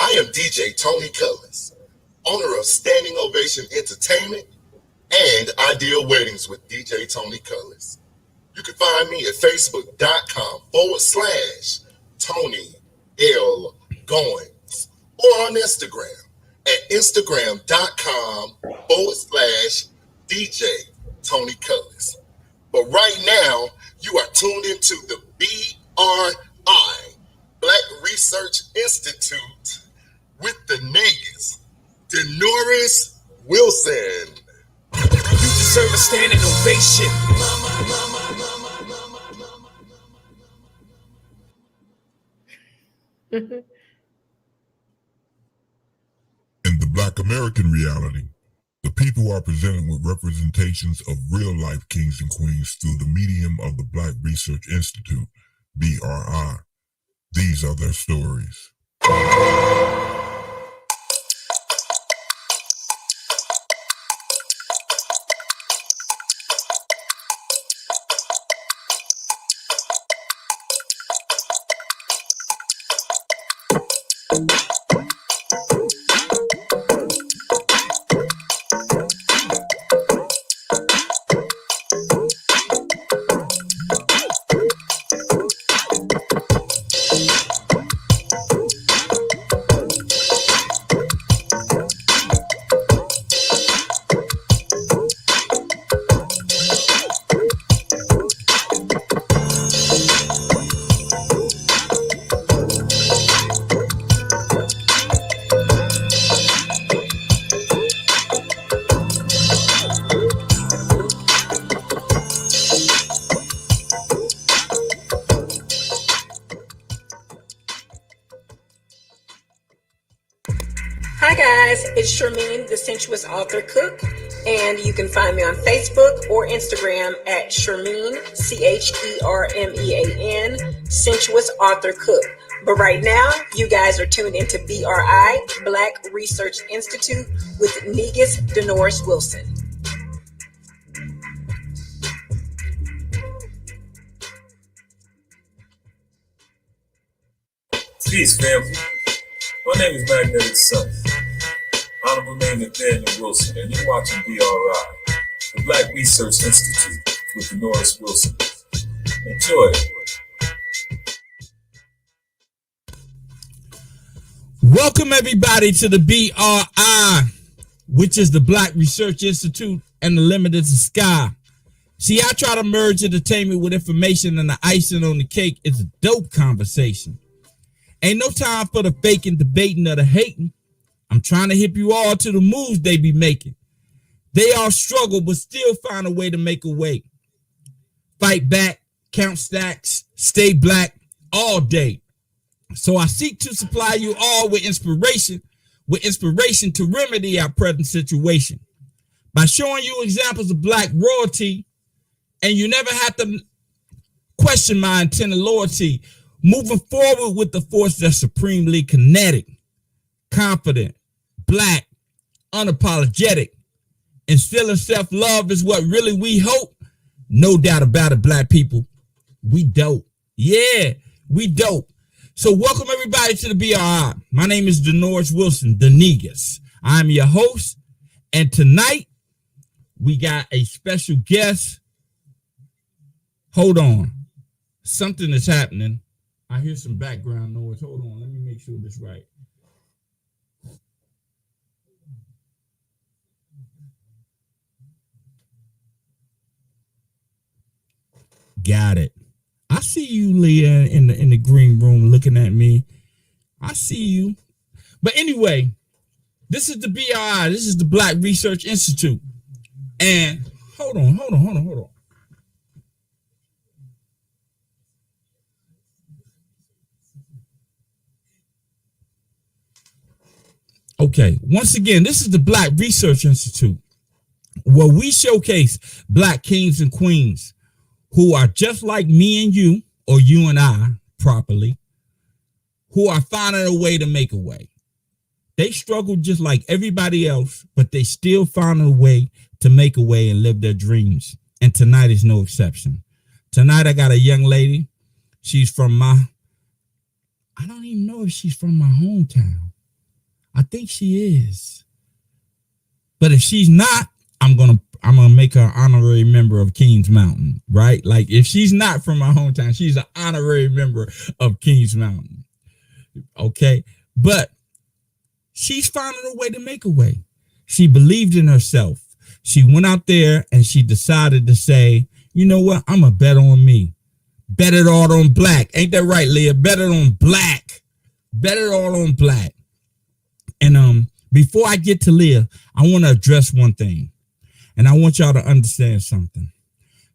I am DJ Tony Cullins, owner of Standing Ovation Entertainment and Ideal Weddings with DJ Tony Cullins. You can find me at facebook.com/Tony L. Goins or on Instagram at instagram.com/DJ Tony Cullins. But right now, you are tuned into the BRI, Black Research Institute, with the niggas, Denoris Wilson. You deserve a standing ovation. In the Black American reality, the people are presented with representations of real-life kings and queens through the medium of the Black Research Institute, BRI. These are their stories. Hi guys, it's Shermeen, the Sensuous Author Cook, and you can find me on Facebook or Instagram at Shermeen, Cheremean, Sensuous Author Cook. But right now, you guys are tuned into BRI, Black Research Institute, with Negus Denoris Wilson. Peace, family. My name is Magnetic Sun, Honorable name Nathaniel Wilson, and you're watching BRI, the Black Research Institute with Denoris Wilson. Enjoy. Welcome everybody to the BRI, which is the Black Research Institute and the Limited Sky. See, I try to merge entertainment with information, and the icing on the cake is a dope conversation. Ain't no time for the faking, debating, or the hating. I'm trying to hip you all to the moves they be making. They all struggle, but still find a way to make a way. Fight back, count stacks, stay black all day. So I seek to supply you all with inspiration to remedy our present situation by showing you examples of black royalty, and you never have to question my intent of loyalty. Moving forward with the force that's supremely kinetic, confident, black, unapologetic, instilling self-love is what really we hope. No doubt about it, black people. We dope. Yeah, we dope. So welcome everybody to the BRI. My name is Denoris Wilson, the Negus. I'm your host, and tonight we got a special guest. Hold on. Something is happening. I hear some background noise. Hold on. Let me make sure this is right. Got it. I see you, Leah, in the green room looking at me. I see you. But anyway, this is the BRI. This is the Black Research Institute. And hold on. Okay, once again, this is the Black Research Institute, where we showcase black kings and queens who are just like me and you, or you and I properly, who are finding a way to make a way. They struggle just like everybody else, but they still find a way to make a way and live their dreams. And tonight is no exception. Tonight I got a young lady. She's from I don't even know if she's from my hometown. I think she is. But if she's not, I'm gonna make her an honorary member of Kings Mountain, right? Like if she's not from my hometown, she's an honorary member of Kings Mountain. Okay. But she's finding a way to make a way. She believed in herself. She went out there and she decided to say, you know what? I'm going to bet on me. Bet it all on black. Ain't that right, Leah? Bet it on black. Bet it all on black. And before I get to Leah, I want to address one thing. And I want y'all to understand something.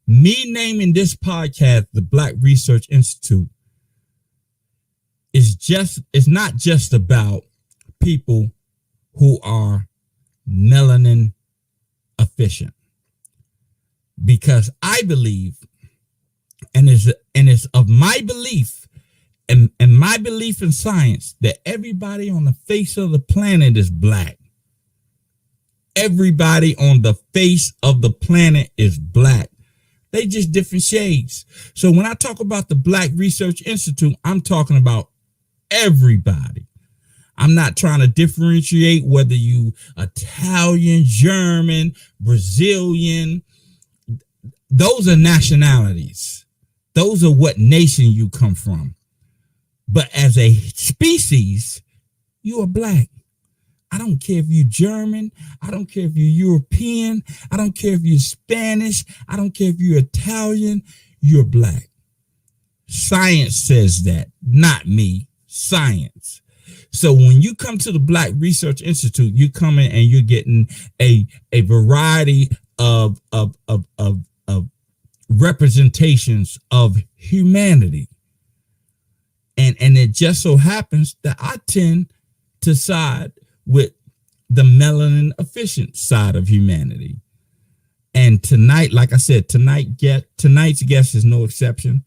Me naming this podcast the Black Research Institute is not just about people who are melanin efficient, because I believe, and it's of my belief and my belief in science, that everybody on the face of the planet is black. Everybody on the face of the planet is black. They just different shades. So when I talk about the Black Research Institute, I'm talking about everybody. I'm not trying to differentiate whether you Italian, German, Brazilian. Those are nationalities. Those are what nation you come from. But as a species, you are black. I don't care if you're German. I don't care if you're European. I don't care if you're Spanish. I don't care if you're Italian. You're black. Science says that, not me. Science. So when you come to the Black Research Institute, you come in and you're getting a variety of representations of humanity. And it just so happens that I tend to side with the melanin efficient side of humanity. And tonight, like I said, tonight's guest is no exception.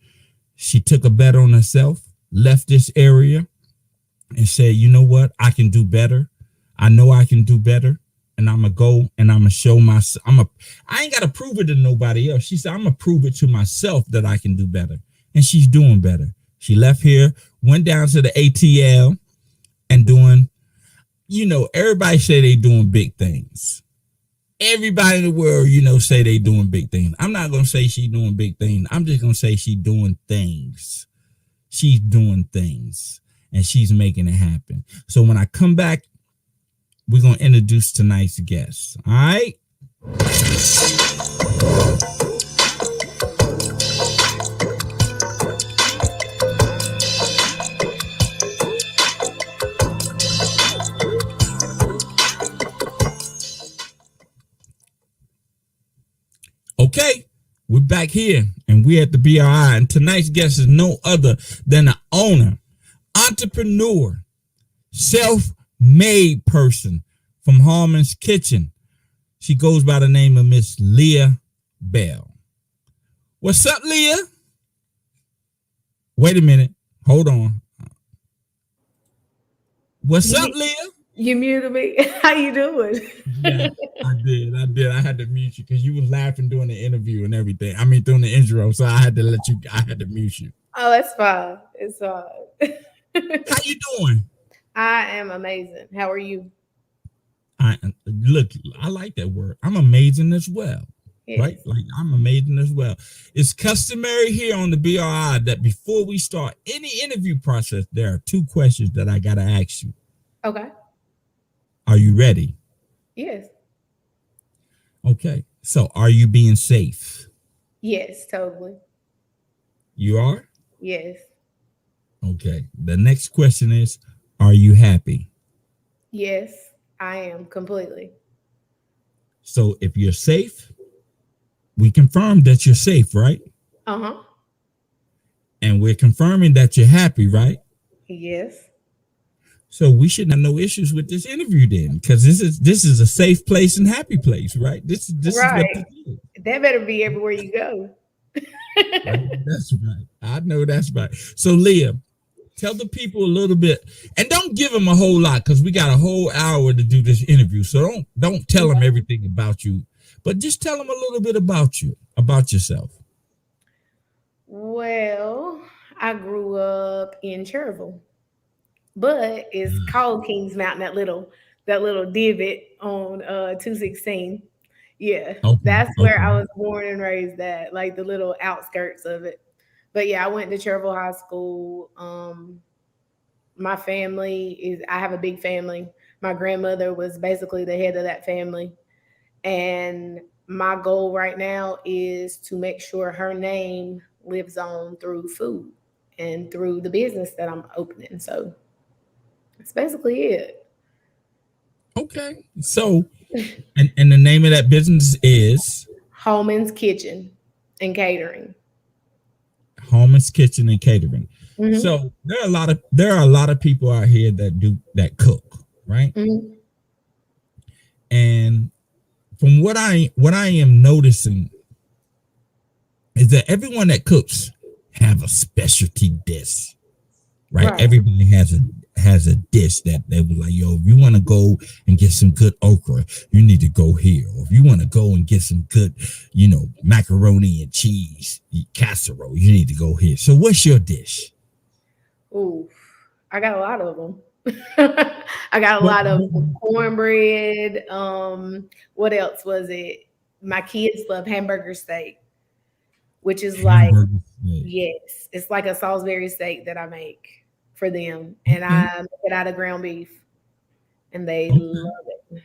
She took a bet on herself, left this area, and said, you know what? I can do better. I know I can do better. And I'm going to go and I'm going to show myself. I ain't got to prove it to nobody else. She said, I'm going to prove it to myself that I can do better. And she's doing better. She left here, went down to the ATL and doing, everybody say they doing big things. Everybody in the world, say they doing big things. I'm not going to say she doing big things. I'm just going to say she doing things. She's doing things and she's making it happen. So when I come back, we're going to introduce tonight's guest. All right. Okay, we're back here and we're at the BRI, and tonight's guest is no other than the owner, entrepreneur, self-made person from Harmon's Kitchen. She goes by the name of Miss Leah Bell. What's up, Leah? Wait a minute. Hold on. What's up, Leah? You muted me. How you doing? Yeah, I did. I had to mute you because you was laughing during the interview and everything. I mean, during the intro, so I had to mute you. Oh, that's fine. It's fine. How you doing? I am amazing. How are you? I like that word. I'm amazing as well. Yes. Right? Like I'm amazing as well. It's customary here on the BRI that before we start any interview process, there are 2 questions that I gotta ask you. Okay. Are you ready? Yes. Okay. So are you being safe? Yes, totally. You are? Yes. Okay. The next question is, are you happy? Yes, I am completely. So if you're safe, we confirm that you're safe, right? Uh-huh. And we're confirming that you're happy, right? Yes. So we should have no issues with this interview then, because this is a safe place and happy place, right? This right. Is what this is. That better be everywhere you go. That's right. I know that's right. So Leah, tell the people a little bit, and don't give them a whole lot because we got a whole hour to do this interview. So don't tell them everything about you, but just tell them a little bit about you, about yourself. Well, I grew up in Cherville. but it's called Kings Mountain. That little divot on 216. Yeah, Okay. that's where I Okay. was born and raised at, like the little outskirts of it. But yeah, I went to Cherville High School. My family is I have a big family. My grandmother was basically the head of that family. And my goal right now is to make sure her name lives on through food and through the business that I'm opening. So that's basically it. Okay. So, and the name of that business is Holman's Kitchen and Catering. Homer's Kitchen and Catering. Hmm. So there are a lot of people out here that cook, right? Hmm. And from what I am noticing is that everyone that cooks have a specialty dish, right? Right. Everybody has a dish that they were like, yo, if you want to go and get some good okra, you need to go here. Or if you want to go and get some good, macaroni and cheese casserole, you need to go here. So what's your dish? Ooh, I got a lot of them. I got a What, lot of cornbread. What else was it? My kids love hamburger steak, which is like, hamburger steak. yes, it's like a Salisbury steak that I make for them, and Okay. I make it out of ground beef, and they Okay. love it.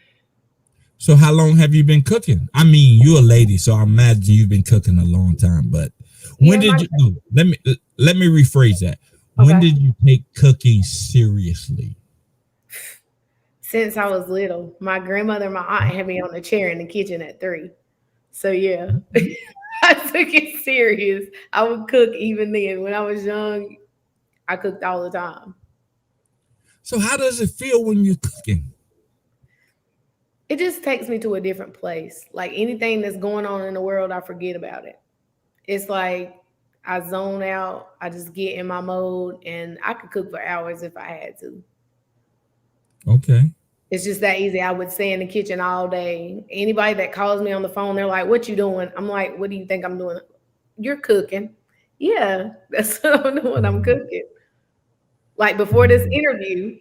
So how long have you been cooking? I mean, you're a lady, so I imagine you've been cooking a long time. But when Yeah, did you? No, let me rephrase that. When okay. did you take cooking seriously? Since I was little, my grandmother and my aunt had me on the chair in the kitchen at 3. So yeah, I took it serious. I would cook even then. When I was young, I cooked all the time. So how does it feel when you're cooking? It just takes me to a different place. Like anything that's going on in the world, I forget about it. It's like I zone out, I just get in my mode, and I could cook for hours if I had to. Okay. It's just that easy. I would stay in the kitchen all day. Anybody that calls me on the phone, they're like, "What you doing?" I'm like, "What do you think I'm doing?" "You're cooking." Yeah, that's what I'm doing. I'm cooking. Like before this interview,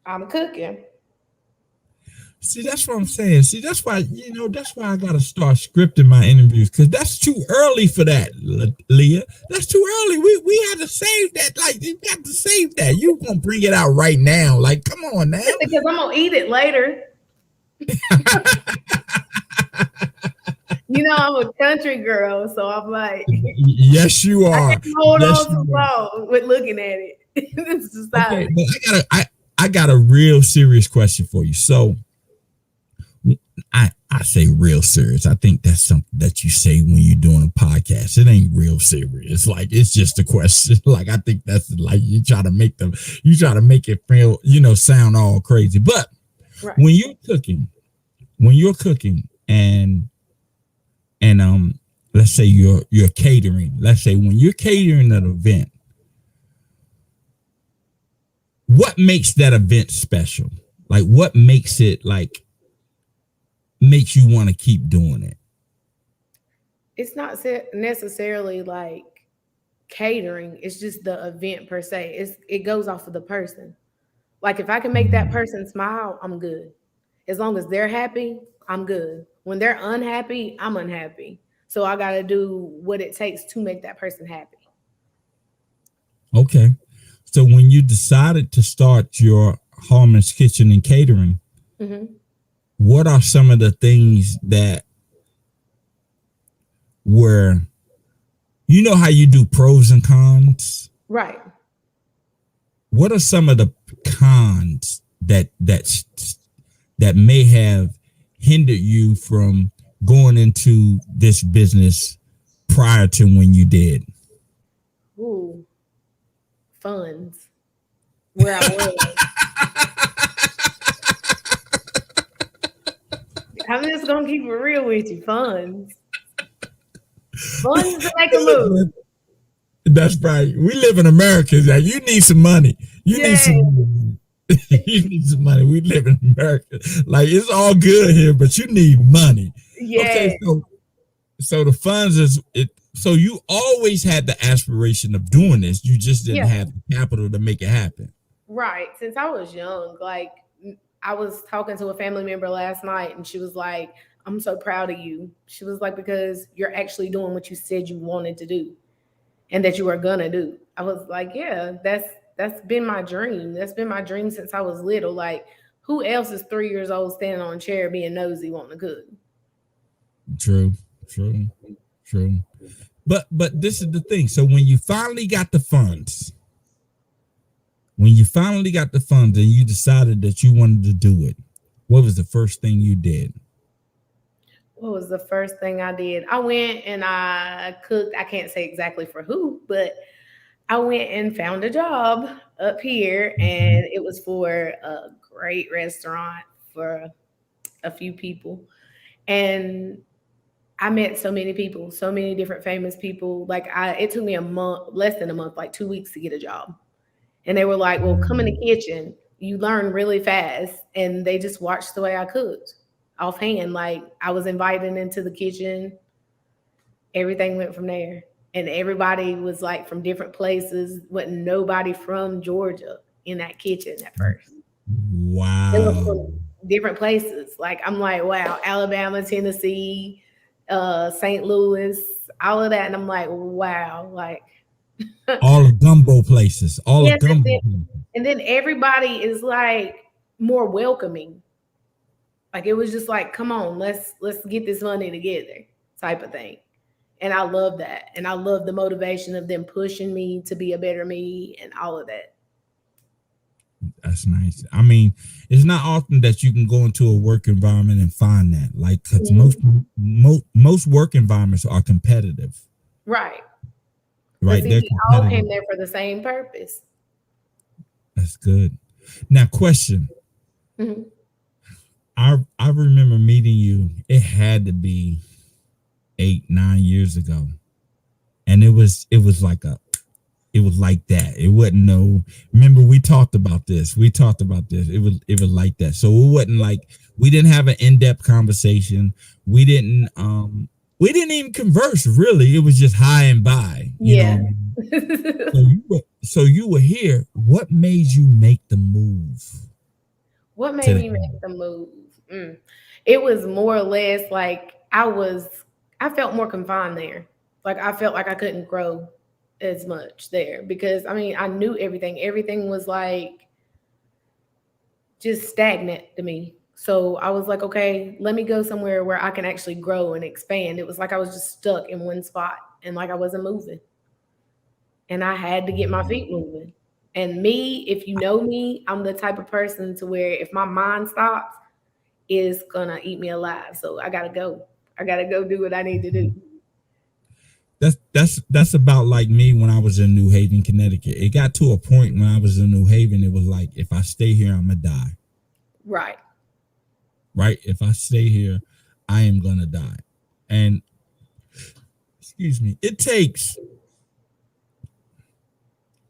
I'm cooking. See, that's what I'm saying. See, that's why I gotta start scripting my interviews because that's too early for that, Leah. That's too early. We had to save that. Like you got to save that. You gonna bring it out right now? Like, come on now. Because I'm gonna eat it later. I'm a country girl, so I'm like, Yes, you I are. can hold Yes, on you too are. long with looking at it. It's Okay, society. but I got a real serious question for you. So I say real serious. I think that's something that you say when you're doing a podcast. It ain't real serious. Like it's just a question. Like I think that's like you try to make it feel, sound all crazy. But Right. when you're cooking and let's say you're catering. Let's say when you're catering an event, what makes that event special? Like what makes it like makes you want to keep doing it? It's not necessarily like catering. It's just the event per se. It goes off of the person. Like if I can make that person smile, I'm good. As long as they're happy, I'm good. When they're unhappy, I'm unhappy. So I got to do what it takes to make that person happy. Okay. So when you decided to start your Harmon's Kitchen and Catering, Hmm. what are some of the things that were, how you do pros and cons? Right. What are some of the cons that may have hindered you from going into this business prior to when you did? Ooh, funds. Where I was. I'm just gonna keep it real with you. Funds. Funds to make a move. That's right. We live in America. That you need some money. You need Yeah. some money. You need some money. We live in America. Like it's all good here, but you need money. Yeah. Okay, so the funds is it. So you always had the aspiration of doing this. You just didn't Yeah, have the capital to make it happen. right. Since I was young, like I was talking to a family member last night and she was like, I'm so proud of you. She was like, because you're actually doing what you said you wanted to do and that you were gonna do. I was like, yeah, that's been my dream. That's been my dream since I was little. Like, who else is 3 years old standing on a chair being nosy wanting to cook? True, true, true. But this is the thing. So when you finally got the funds, and you decided that you wanted to do it, what was the first thing you did? What was the first thing I did? I went and I cooked. I can't say exactly for who, but I went and found a job up here, and it was for a great restaurant for a few people. And I met so many people, so many different famous people. Like it took me a month, less than a month, like 2 weeks to get a job. And they were like, "Well, come in the kitchen. You learn really fast." And they just watched the way I cooked offhand. Like I was invited into the kitchen. Everything went from there. And everybody was like from different places. Wasn't nobody from Georgia in that kitchen at first. They were Wow. from different places. Like I'm like, wow, Alabama, Tennessee, St. Louis, all of that. And I'm like, wow, like All the gumbo places. All the yes, gumbo. and then everybody is like more welcoming. Like it was just like, come on, let's get this money together, type of thing. And I love that. And I love the motivation of them pushing me to be a better me and all of that. That's nice. I mean, it's not often that you can go into a work environment and find that. Like, cause Mhm. most work environments are competitive, Right. But right? see, They're we all competitive. came there for the same purpose. That's good. Now, question. Mhm. I remember meeting you. It had to be 8, 9 years ago, and it was like it was like that. It wasn't no. Remember, we talked about this. We talked about this. It was like that. So it wasn't like we didn't have an in depth conversation. We didn't even converse really. It was just high and by. You know Yeah. what I mean? So you were here. What made you make the move What to made the? me make the move? Mm. It was more or less like I felt more confined there. Like I felt like I couldn't grow as much there because I mean, I knew everything. Everything was like just stagnant to me. So I was like, okay, let me go somewhere where I can actually grow and expand. It was like I was just stuck in one spot and like I wasn't moving. And I had to get my feet moving. And me, if you know me, I'm the type of person to where if my mind stops, it's gonna eat me alive. So I gotta go. I gotta go do what I need to do. That's about like me when I was in New Haven, Connecticut. It got to a point when I was in New Haven, it was like if I stay here, I'm gonna die. Right. Right? If I stay here, I am gonna die. And excuse me, it takes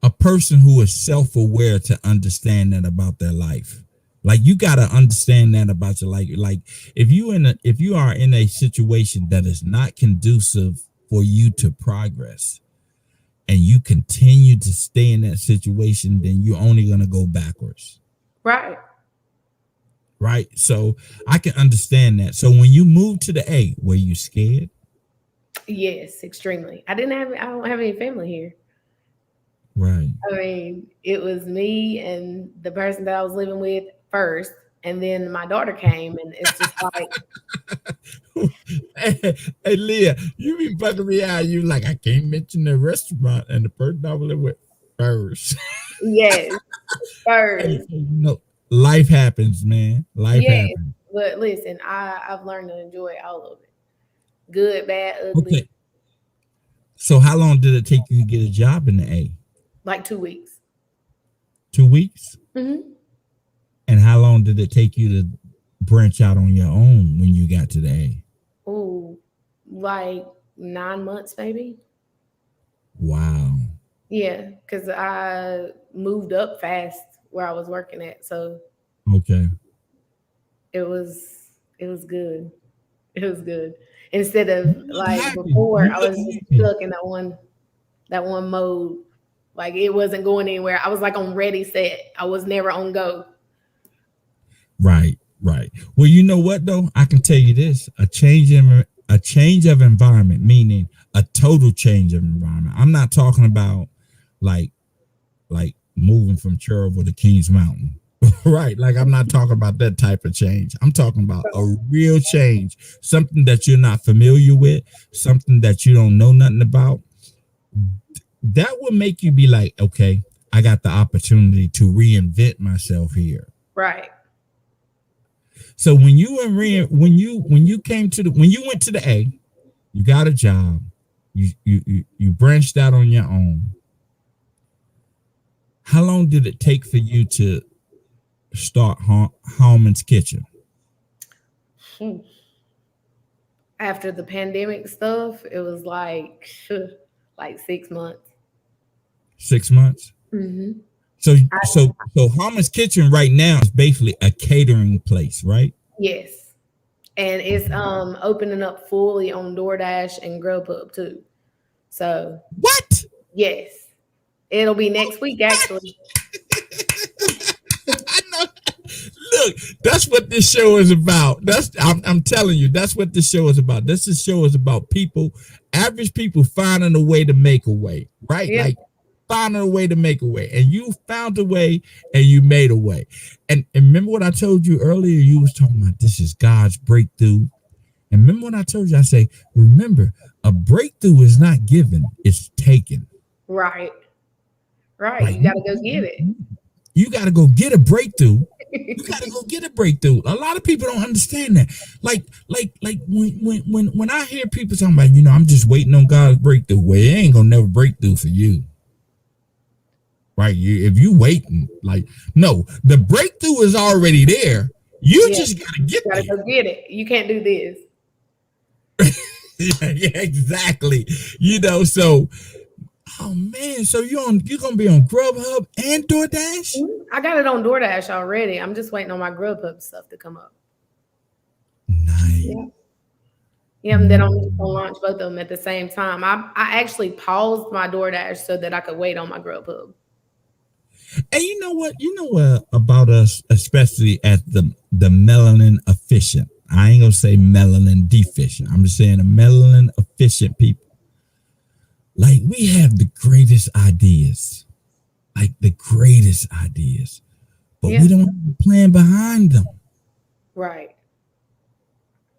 a person who is self-aware to understand that about their life. Like you gotta understand that about your life. Like if you are in a situation that is not conducive for you to progress, and you continue to stay in that situation, then you're only going to go backwards. Right. Right. So I can understand that. So when you moved to the A, were you scared? Yes, extremely. I don't have any family here. Right. I mean, it was me and the person that I was living with first, and then my daughter came, and it's just like, Hey, Leah, you be bugging me out. You like, I can't mention the restaurant and the person I was living with first. yes, Hey, first, life happens, man. Life yes. happens. But listen, I've learned to enjoy all of it, good, bad, ugly. Okay. So how long did it take you to get a job in the A? Like 2 weeks. 2 weeks? Hmm. And how long did it take you to branch out on your own when you got to the A? Oh, like 9 months maybe. Wow. Yeah, because I moved up fast where I was working at, so Okay. it was good. It was good. Instead of You look like happy. before, You I look was just happy. stuck in that one mode. Like it wasn't going anywhere. I was like on ready set. I was never on go. Right, right. Well, you know what though? I can tell you this: a change of environment, meaning a total change of environment. I'm not talking about like moving from Cherville to Kings Mountain. Right. Like I'm not talking about that type of change. I'm talking about a real change, something that you're not familiar with, something that you don't know nothing about. That will make you be like, okay, I got the opportunity to reinvent myself here. Right. So when you came to when you went to the A, you got a job, you branched out on your own. How long did it take for you to start Harmon's Kitchen? After the pandemic stuff, it was like 6 months. 6 months. Mm-hmm. So Harmon's Kitchen right now is basically a catering place, right? Yes, and it's opening up fully on DoorDash and Grubhub too. So What? yes, it'll be next week actually. I know. Look, that's what this show is about. I'm telling you, that's what this show is about. This show is about people, average people finding a way to make a way, right? Yeah. Like finding a way to make a way. And you found a way and you made a way. And remember what I told you earlier? You was talking about this is God's breakthrough. And remember what I told you? I say, remember, a breakthrough is not given, it's taken. Right. Like, You gotta go get it. You got to go get a breakthrough. You got to go get a breakthrough. A lot of people don't understand that. Like when I hear people talking about, I'm just waiting on God's breakthrough. Well, it ain't gonna never break through for you, right? If you waiting, no, the breakthrough is already there. You just gotta go get it. You can't do this. Yeah, exactly. So. Oh man, so you're gonna be on Grubhub and DoorDash? I got it on DoorDash already. I'm just waiting on my Grubhub stuff to come up. Nice. Yeah, and then I'm just gonna launch both of them at the same time. I actually paused my DoorDash so that I could wait on my Grubhub. And you know what about us, especially at the melanin efficient. I ain't gonna say melanin deficient. I'm just saying the melanin efficient people. Like we have the greatest ideas, but we don't have a plan behind them. Right.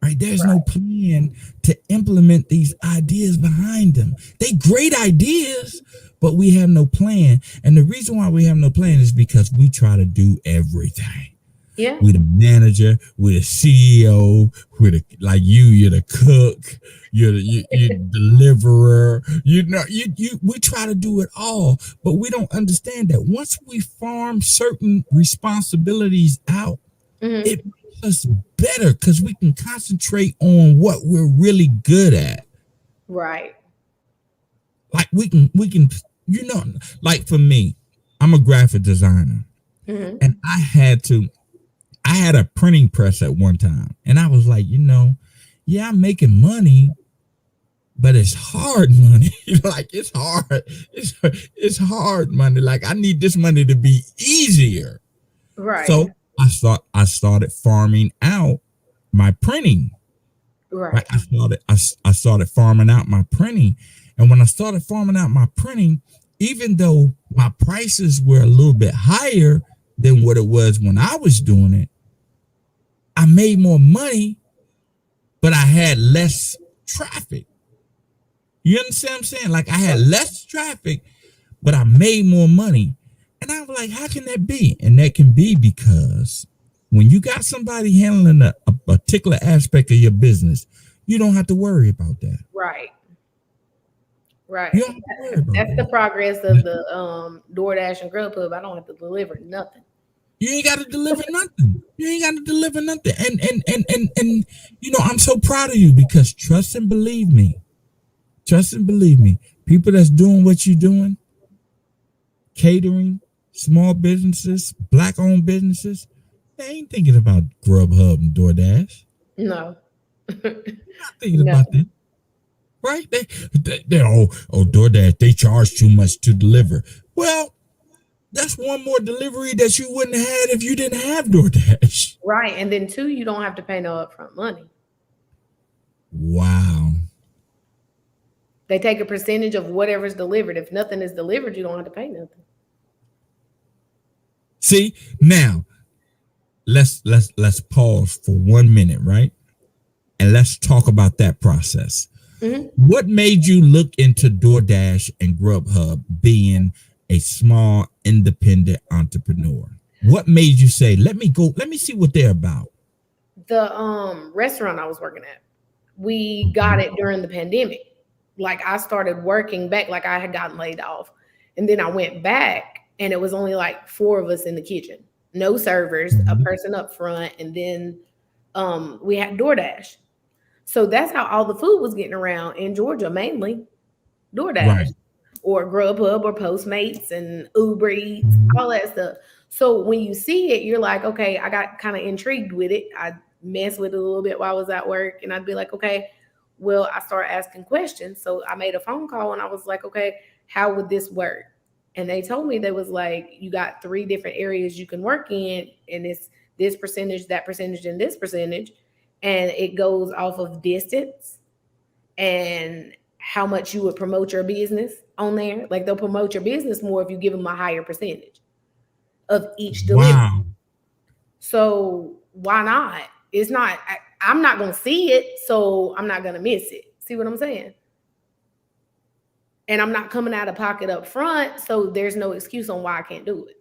There's no plan to implement these ideas behind them. They great ideas, but we have no plan. And the reason why we have no plan is because we try to do everything. Yeah. We're the manager, we're the CEO, you're the cook, you're the deliverer. We try to do it all, but we don't understand that once we farm certain responsibilities out, it makes us better because we can concentrate on what we're really good at. Right. Like we can, like for me, I'm a graphic designer, and I had a printing press at one time, and I was like, I'm making money, but it's hard money. It's hard. It's hard money. Like I need this money to be easier. Right. So I started farming out my printing. Right. I started farming out my printing, and when I started farming out my printing, even though my prices were a little bit higher than what it was when I was doing it, I made more money, but I had less traffic. You understand what I'm saying? Like I had less traffic, but I made more money. And I was like, how can that be? And that can be because when you got somebody handling a particular aspect of your business, you don't have to worry about that. Right. That's the progress of the DoorDash and Grubhub. I don't have to deliver nothing. You ain't got to deliver nothing. And I'm so proud of you because trust and believe me, people that's doing what you're doing, catering, small businesses, black owned businesses, they ain't thinking about Grubhub and DoorDash. No. Not thinking No. about that. Right? They DoorDash, they charge too much to deliver. Well, that's one more delivery that you wouldn't have had if you didn't have DoorDash. Right. And then two, you don't have to pay no upfront money. Wow. They take a percentage of whatever's delivered. If nothing is delivered, you don't have to pay nothing. See, now let's pause for 1 minute, right? And let's talk about that process. Mm-hmm. What made you look into DoorDash and Grubhub being a small independent entrepreneur? What made you say, let me see what they're about? The restaurant I was working at, we got it during the pandemic. Like I started working back, like I had gotten laid off. And then I went back and it was only like 4 of us in the kitchen. No servers, a person up front, and then we had DoorDash. So that's how all the food was getting around in Georgia, mainly DoorDash, right, or Grubhub or Postmates and Uber Eats, all that stuff. So when you see it, you're like, okay, I got kind of intrigued with it. I messed with it a little bit while I was at work, and I'd be like, okay, well, I started asking questions. So I made a phone call and I was like, okay, how would this work? And they told me, they was like, you got 3 different areas you can work in, and it's this percentage, that percentage, and this percentage. And it goes off of distance and how much you would promote your business on there. Like they'll promote your business more if you give them a higher percentage of each delivery. Wow. So why not? It's not, I'm not going to see it, so I'm not going to miss it. See what I'm saying? And I'm not coming out of pocket up front, so there's no excuse on why I can't do it.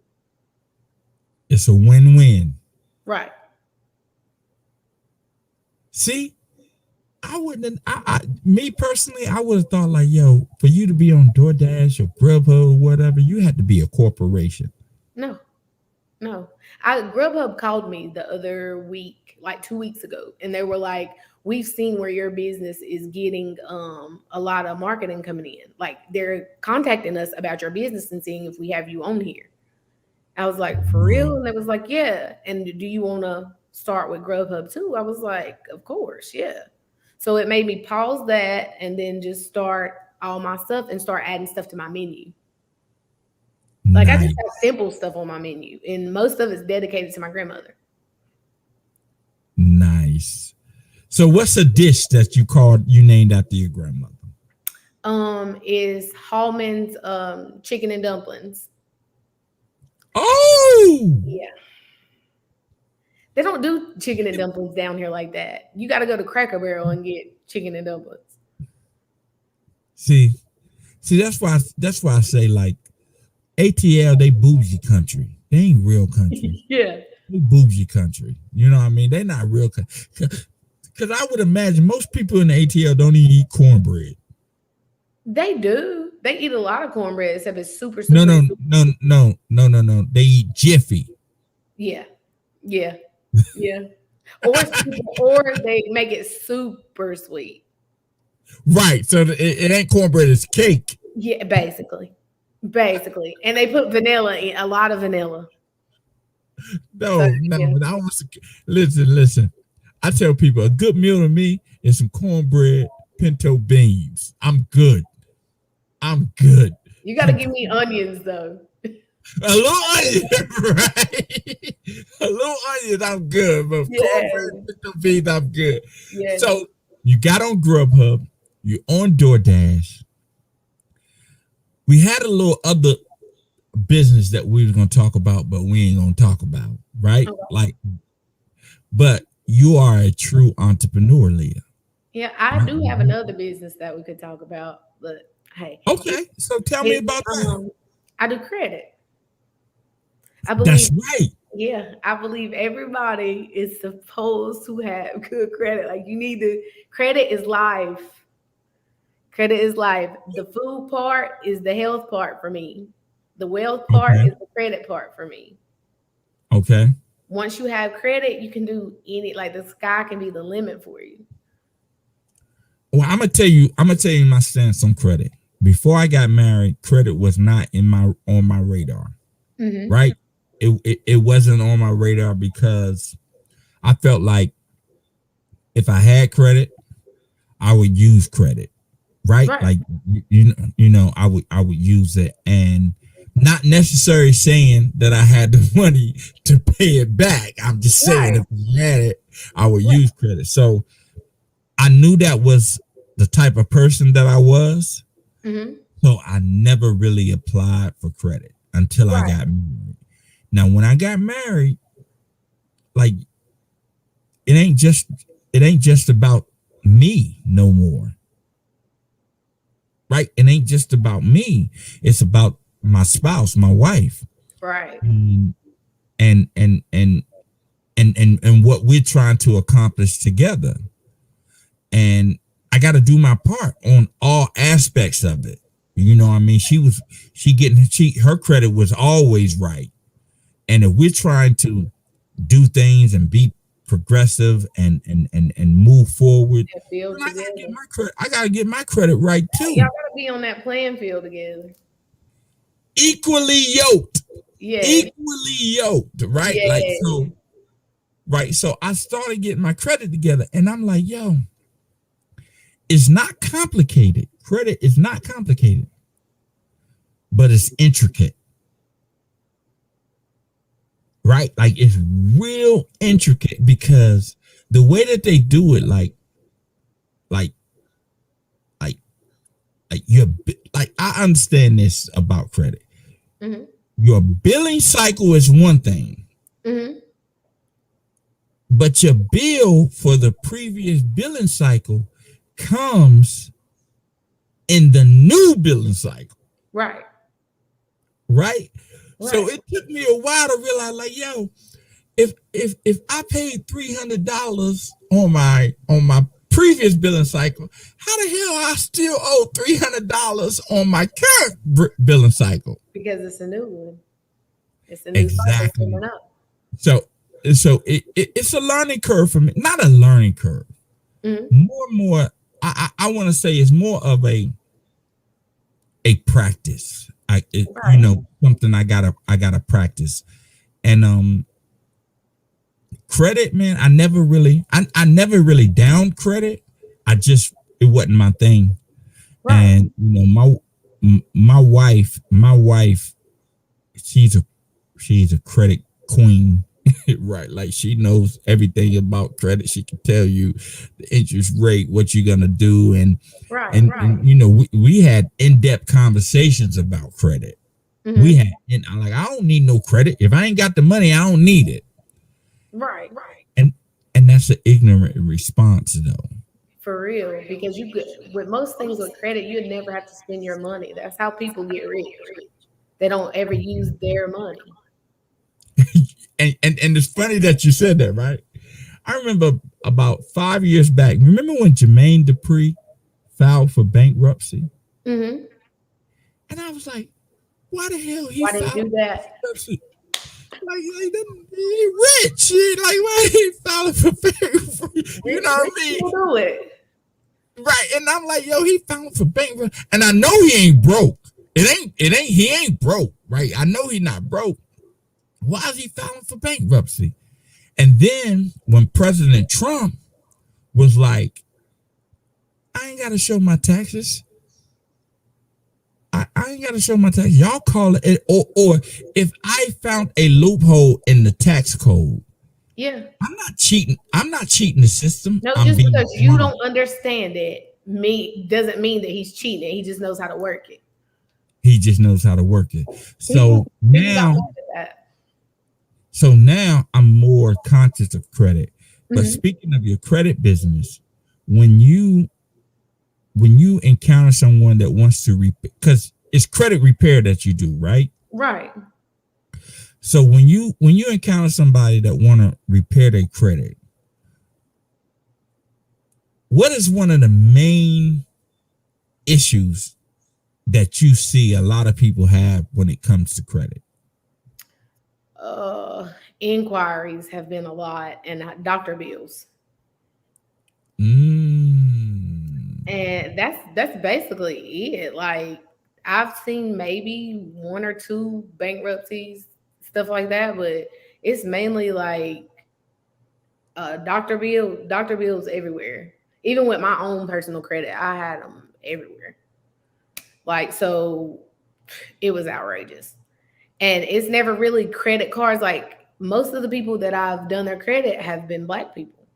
It's a win-win. Right. See, me personally, I would have thought like, yo, for you to be on DoorDash or Grubhub or whatever, you had to be a corporation. No. Grubhub called me the other week, like 2 weeks ago, and they were like, we've seen where your business is getting a lot of marketing coming in. Like they're contacting us about your business and seeing if we have you on here. I was like, for real? And they was like, yeah. And do you want to start with Grubhub too? I was like, of course, yeah. So it made me pause that and then just start all my stuff and start adding stuff to my menu. Like nice. I just have simple stuff on my menu, and most of it's dedicated to my grandmother. Nice. So what's a dish that you named after your grandmother? Is Hallman's chicken and dumplings. Oh yeah. They don't do chicken and dumplings down here like that. You got to go to Cracker Barrel and get chicken and dumplings. See, that's why I say like ATL, they bougie country. They ain't real country. Yeah. They bougie country. You know what I mean? They're not real country. Because I would imagine most people in the ATL don't even eat cornbread. They do. They eat a lot of cornbread, except it's super. No. They eat Jiffy. Yeah. Or they make it super sweet. Right. So it ain't cornbread, it's cake. Yeah, basically. And they put vanilla in, a lot of vanilla. No. But I want to listen. I tell people a good meal to me is some cornbread, pinto beans. I'm good. You got to give me onions though. A little onion, right? A little onion, I'm good. But cornbread, pinto beans, I'm good. Yeah. So you got on Grubhub, you're on DoorDash. We had a little other business that we were going to talk about, but we ain't going to talk about, right? Okay. But you are a true entrepreneur, Leah. Yeah, I do have another business that we could talk about, but hey. Okay, so tell me about that. I do credit. I believe that's right. Yeah, I believe everybody is supposed to have good credit. Like credit is life. Credit is life. The food part is the health part for me. The wealth part is the credit part for me. Okay. Once you have credit, you can do like the sky can be the limit for you. Well, I'm gonna tell you my stance on credit. Before I got married, credit was not on my radar. Mm-hmm. Right? It wasn't on my radar because I felt like if I had credit, I would use credit, right? Right. Like I would use it, and not necessarily saying that I had the money to pay it back. I'm just saying Right. if I had it, I would Right. use credit. So I knew that was the type of person that I was. Mm-hmm. So I never really applied for credit until I Right. got married. Now, when I got married, like it ain't just about me no more. Right? It ain't just about me. It's about my spouse, my wife. Right. And and what we're trying to accomplish together. And I got to do my part on all aspects of it. You know what I mean? Her credit was always right. And if we're trying to do things and be progressive and move forward, And build then together. I gotta get my credit right too. Y'all gotta be on that playing field together. Equally yoked. Yeah. Equally yoked, right? Yeah. Like so, right. So I started getting my credit together, and I'm like, yo, it's not complicated. Credit is not complicated, but it's intricate. Right? Like it's real intricate because the way that they do it, like you're like, I understand this about credit. Mm-hmm. Your billing cycle is one thing, Mm-hmm. but your bill for the previous billing cycle comes in the new billing cycle. Right. Right? Right. So it took me a while to realize, like, yo, if I paid $300 on my previous billing cycle, how the hell I still owe $300 on my current billing cycle? Because it's a new one. It's a new Exactly. cycle coming up. So it's a learning curve for me. Not a learning curve. Mm-hmm. More. I want to say it's more of a practice. Right. Something I gotta practice. And credit, man, I never really downed credit. It wasn't my thing. Right. And my wife, she's a credit queen. Right? Like she knows everything about credit. She can tell you the interest rate, what you're gonna do, and we had in-depth conversations about credit. Mm-hmm. We had, and I'm like, I don't need no credit. If I ain't got the money, I don't need it. Right. And that's an ignorant response, though. For real, because you could, with most things with credit, you'd never have to spend your money. That's how people get rich. They don't ever use their money. And it's funny that you said that, right? I remember about 5 years back. Remember when Jermaine Dupri filed for bankruptcy? Mm-hmm. And I was like, why the hell Why did he do that? Bankruptcy? Like he rich. Like why he filing for bankruptcy? You know what I mean? People do it. Right. And I'm like, yo, he filed for bankruptcy. And I know he ain't broke. He ain't broke, right? I know he's not broke. Why is he filing for bankruptcy? And then when President Trump was like, I ain't got to show my taxes. I ain't got to show my taxes. Y'all call it, or if I found a loophole in the tax code, yeah, I'm not cheating. I'm not cheating the system. No, just because you don't understand it, doesn't mean that he's cheating. He just knows how to work it. He just knows how to work it. So now I'm more conscious of credit. But speaking of your credit business, when you encounter someone that wants to repair, because it's credit repair that you do, right? Right. So when you encounter somebody that want to repair their credit, what is one of the main issues that you see a lot of people have when it comes to credit? Inquiries have been a lot, and doctor bills. And that's basically it. Like I've seen maybe one or two bankruptcies, stuff like that, but it's mainly like Doctor bills everywhere. Even with my own personal credit, I had them everywhere. Like, so it was outrageous. And it's never really credit cards. Like, most of the people that I've done their credit have been Black people.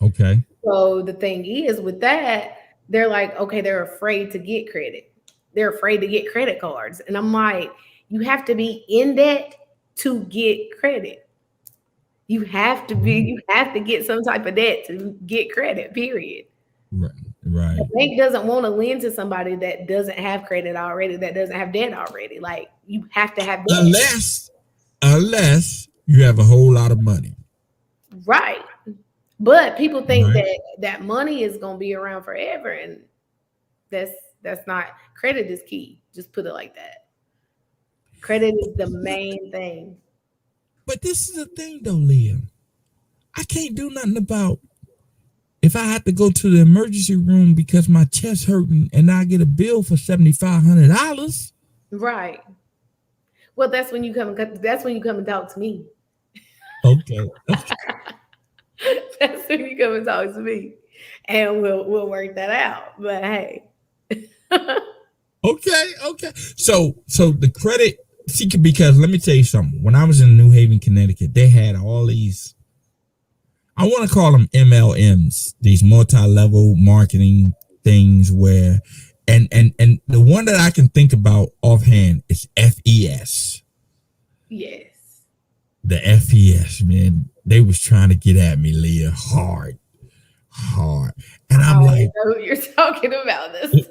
Okay. So the thing is with that, they're like, okay, they're afraid to get credit. They're afraid to get credit cards. And I'm like, you have to be in debt to get credit. You have to get some type of debt to get credit, period. Right. The bank doesn't want to lend to somebody that doesn't have credit already, that doesn't have debt already. Like, you have to have debt. Unless you have a whole lot of money. Right. But people think that money is going to be around forever, and that's not. Credit is key. Just put it like that. Credit is the main thing. But this is the thing, though, Leah. I can't do nothing about if I have to go to the emergency room because my chest hurting and I get a bill for $7,500. Right. Well, that's when you come. That's when you come and talk to me. Okay. That's when you come and talk to me, and we'll work that out. But hey. Okay. So the credit, see, because let me tell you something. When I was in New Haven, Connecticut, they had all these, I want to call them MLMs, these multi-level marketing things where, and the one that I can think about offhand is FES. Yes. The FES, man, they was trying to get at me, Leah, hard. And I'm like, I know who you're talking about. This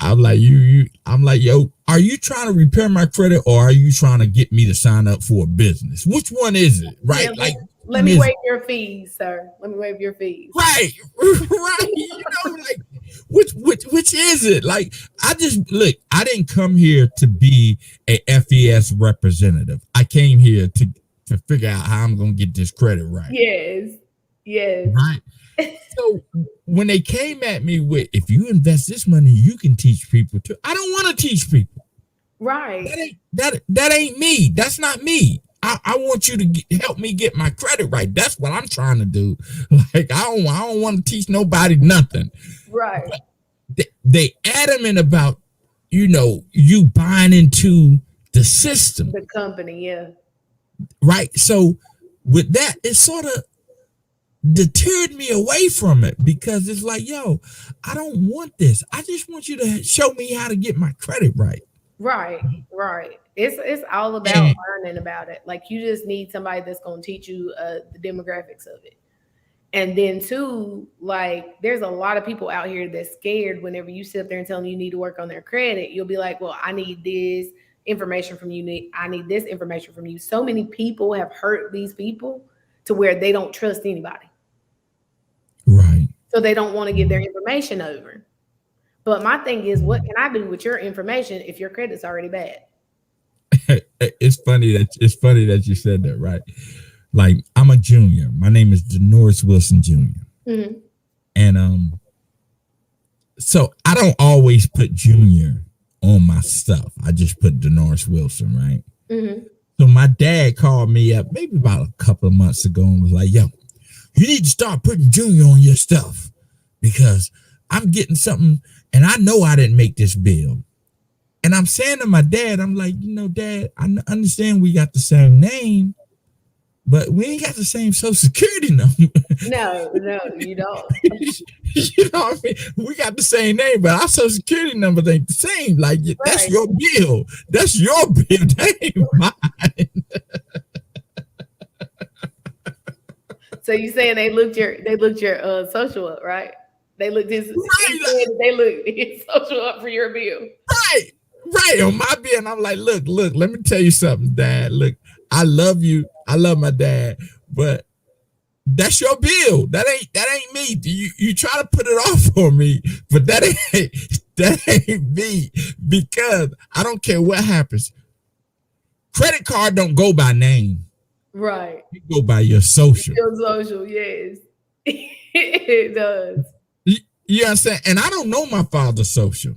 I'm like, yo, are you trying to repair my credit or are you trying to get me to sign up for a businch? Which one is it? Right? Yeah, like, let me waive your fees, sir. Let me waive your fees. Right. You know, like, which is it? Like, I didn't come here to be a FES representative. I came here to figure out how I'm going to get this credit right. Yes. Right. So when they came at me with, if you invest this money, you can teach people too. I don't want to teach people. Right. That ain't me. That's not me. I want you to help me get my credit right. That's what I'm trying to do. Like, I don't want to teach nobody nothing. Right. But they adamant about, you buying into the system. The company, yeah. Right. So with that, it sort of deterred me away from it because it's like, yo, I don't want this. I just want you to show me how to get my credit right. Right. It's all about learning about it. Like, you just need somebody that's going to teach you the demographics of it. And then too, like, there's a lot of people out here that's scared whenever you sit up there and tell them you need to work on their credit. You'll be like, well, I need this information from you. I need this information from you. So many people have hurt these people to where they don't trust anybody. Right. So they don't want to give their information over. But my thing is, what can I do with your information if your credit's already bad? It's funny that you said that, right? Like, I'm a junior. My name is Denoris Wilson Jr. Mm-hmm. And so I don't always put junior on my stuff. I just put Denoris Wilson, right? Mm-hmm. So my dad called me up maybe about a couple of months ago and was like, yo, you need to start putting junior on your stuff because I'm getting something and I know I didn't make this bill. And I'm saying to my dad, I'm like, Dad, I understand we got the same name, but we ain't got the same social security number. No, you don't. You know what I mean? We got the same name, but our social security number ain't the same. Like, right. That's your bill. That's your bill. That ain't mine. So you saying they looked your social up, right? They looked his social up for your bill. Right, on my bill. And I'm like, look, let me tell you something, Dad. Look, I love you. I love my dad, but that's your bill. That ain't me. You try to put it off for me, but that ain't me because I don't care what happens. Credit card don't go by name. Right. It go by your social. Your social, yes. It does. You understand? And I don't know my father's social.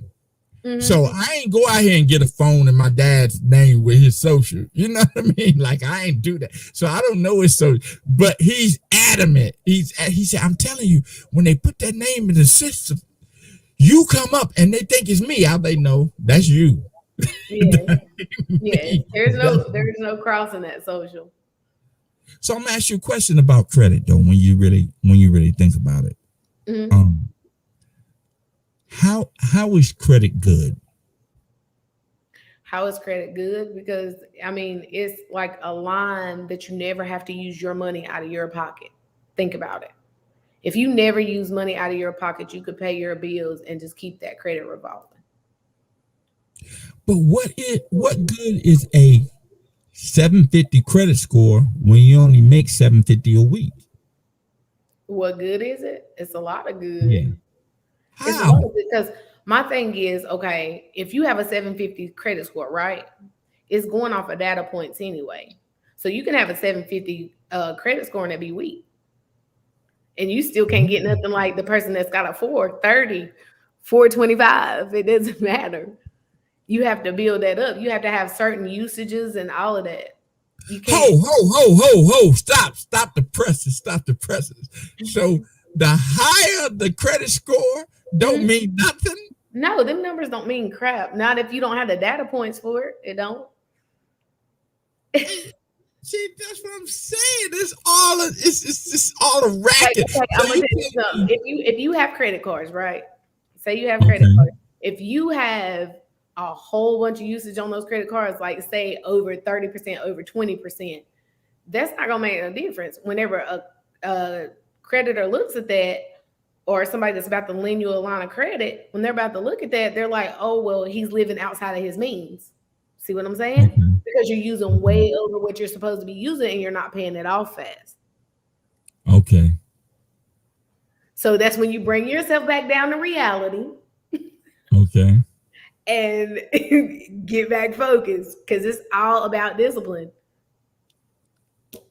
So I ain't go out here and get a phone in my dad's name with his social. You know what I mean? Like I ain't do that. So I don't know his social, but he's adamant. He said, I'm telling you, when they put that name in the system, you come up and they think it's me. How they know that's you? Yeah. Yeah. There's no crossing that social. So I'm gonna ask you a question about credit though, when you really think about it. How is credit good? How is credit good? Because I mean, it's like a line that you never have to use your money out of your pocket. Think about it. If you never use money out of your pocket, you could pay your bills and just keep that credit revolving. But what good is a 750 credit score when you only make 750 a week? What good is it? It's a lot of good. Yeah. It's a lot of good because my thing is, okay, if you have a 750 credit score, right? It's going off of data points anyway. So you can have a 750 credit score and it be weak. And you still can't get nothing like the person that's got a 430, 425. It doesn't matter. You have to build that up. You have to have certain usages and all of that. You can't. Ho. Stop the presses. So the higher the credit score don't mean nothing? No, them numbers don't mean crap. Not if you don't have the data points for it. It don't. See, that's what I'm saying. It's just all a racket. Okay, I'm gonna tell you something. If you have credit cards, right? Say you have credit cards. If you have a whole bunch of usage on those credit cards, like say over 30%, over 20%, that's not gonna make a difference. Whenever a creditor looks at that, or somebody that's about to lend you a line of credit, when they're about to look at that, they're like, oh, well, he's living outside of his means. See what I'm saying? Because you're using way over what you're supposed to be using and you're not paying it off fast. Okay. So that's when you bring yourself back down to reality. Okay. And get back focused, because it's all about discipline.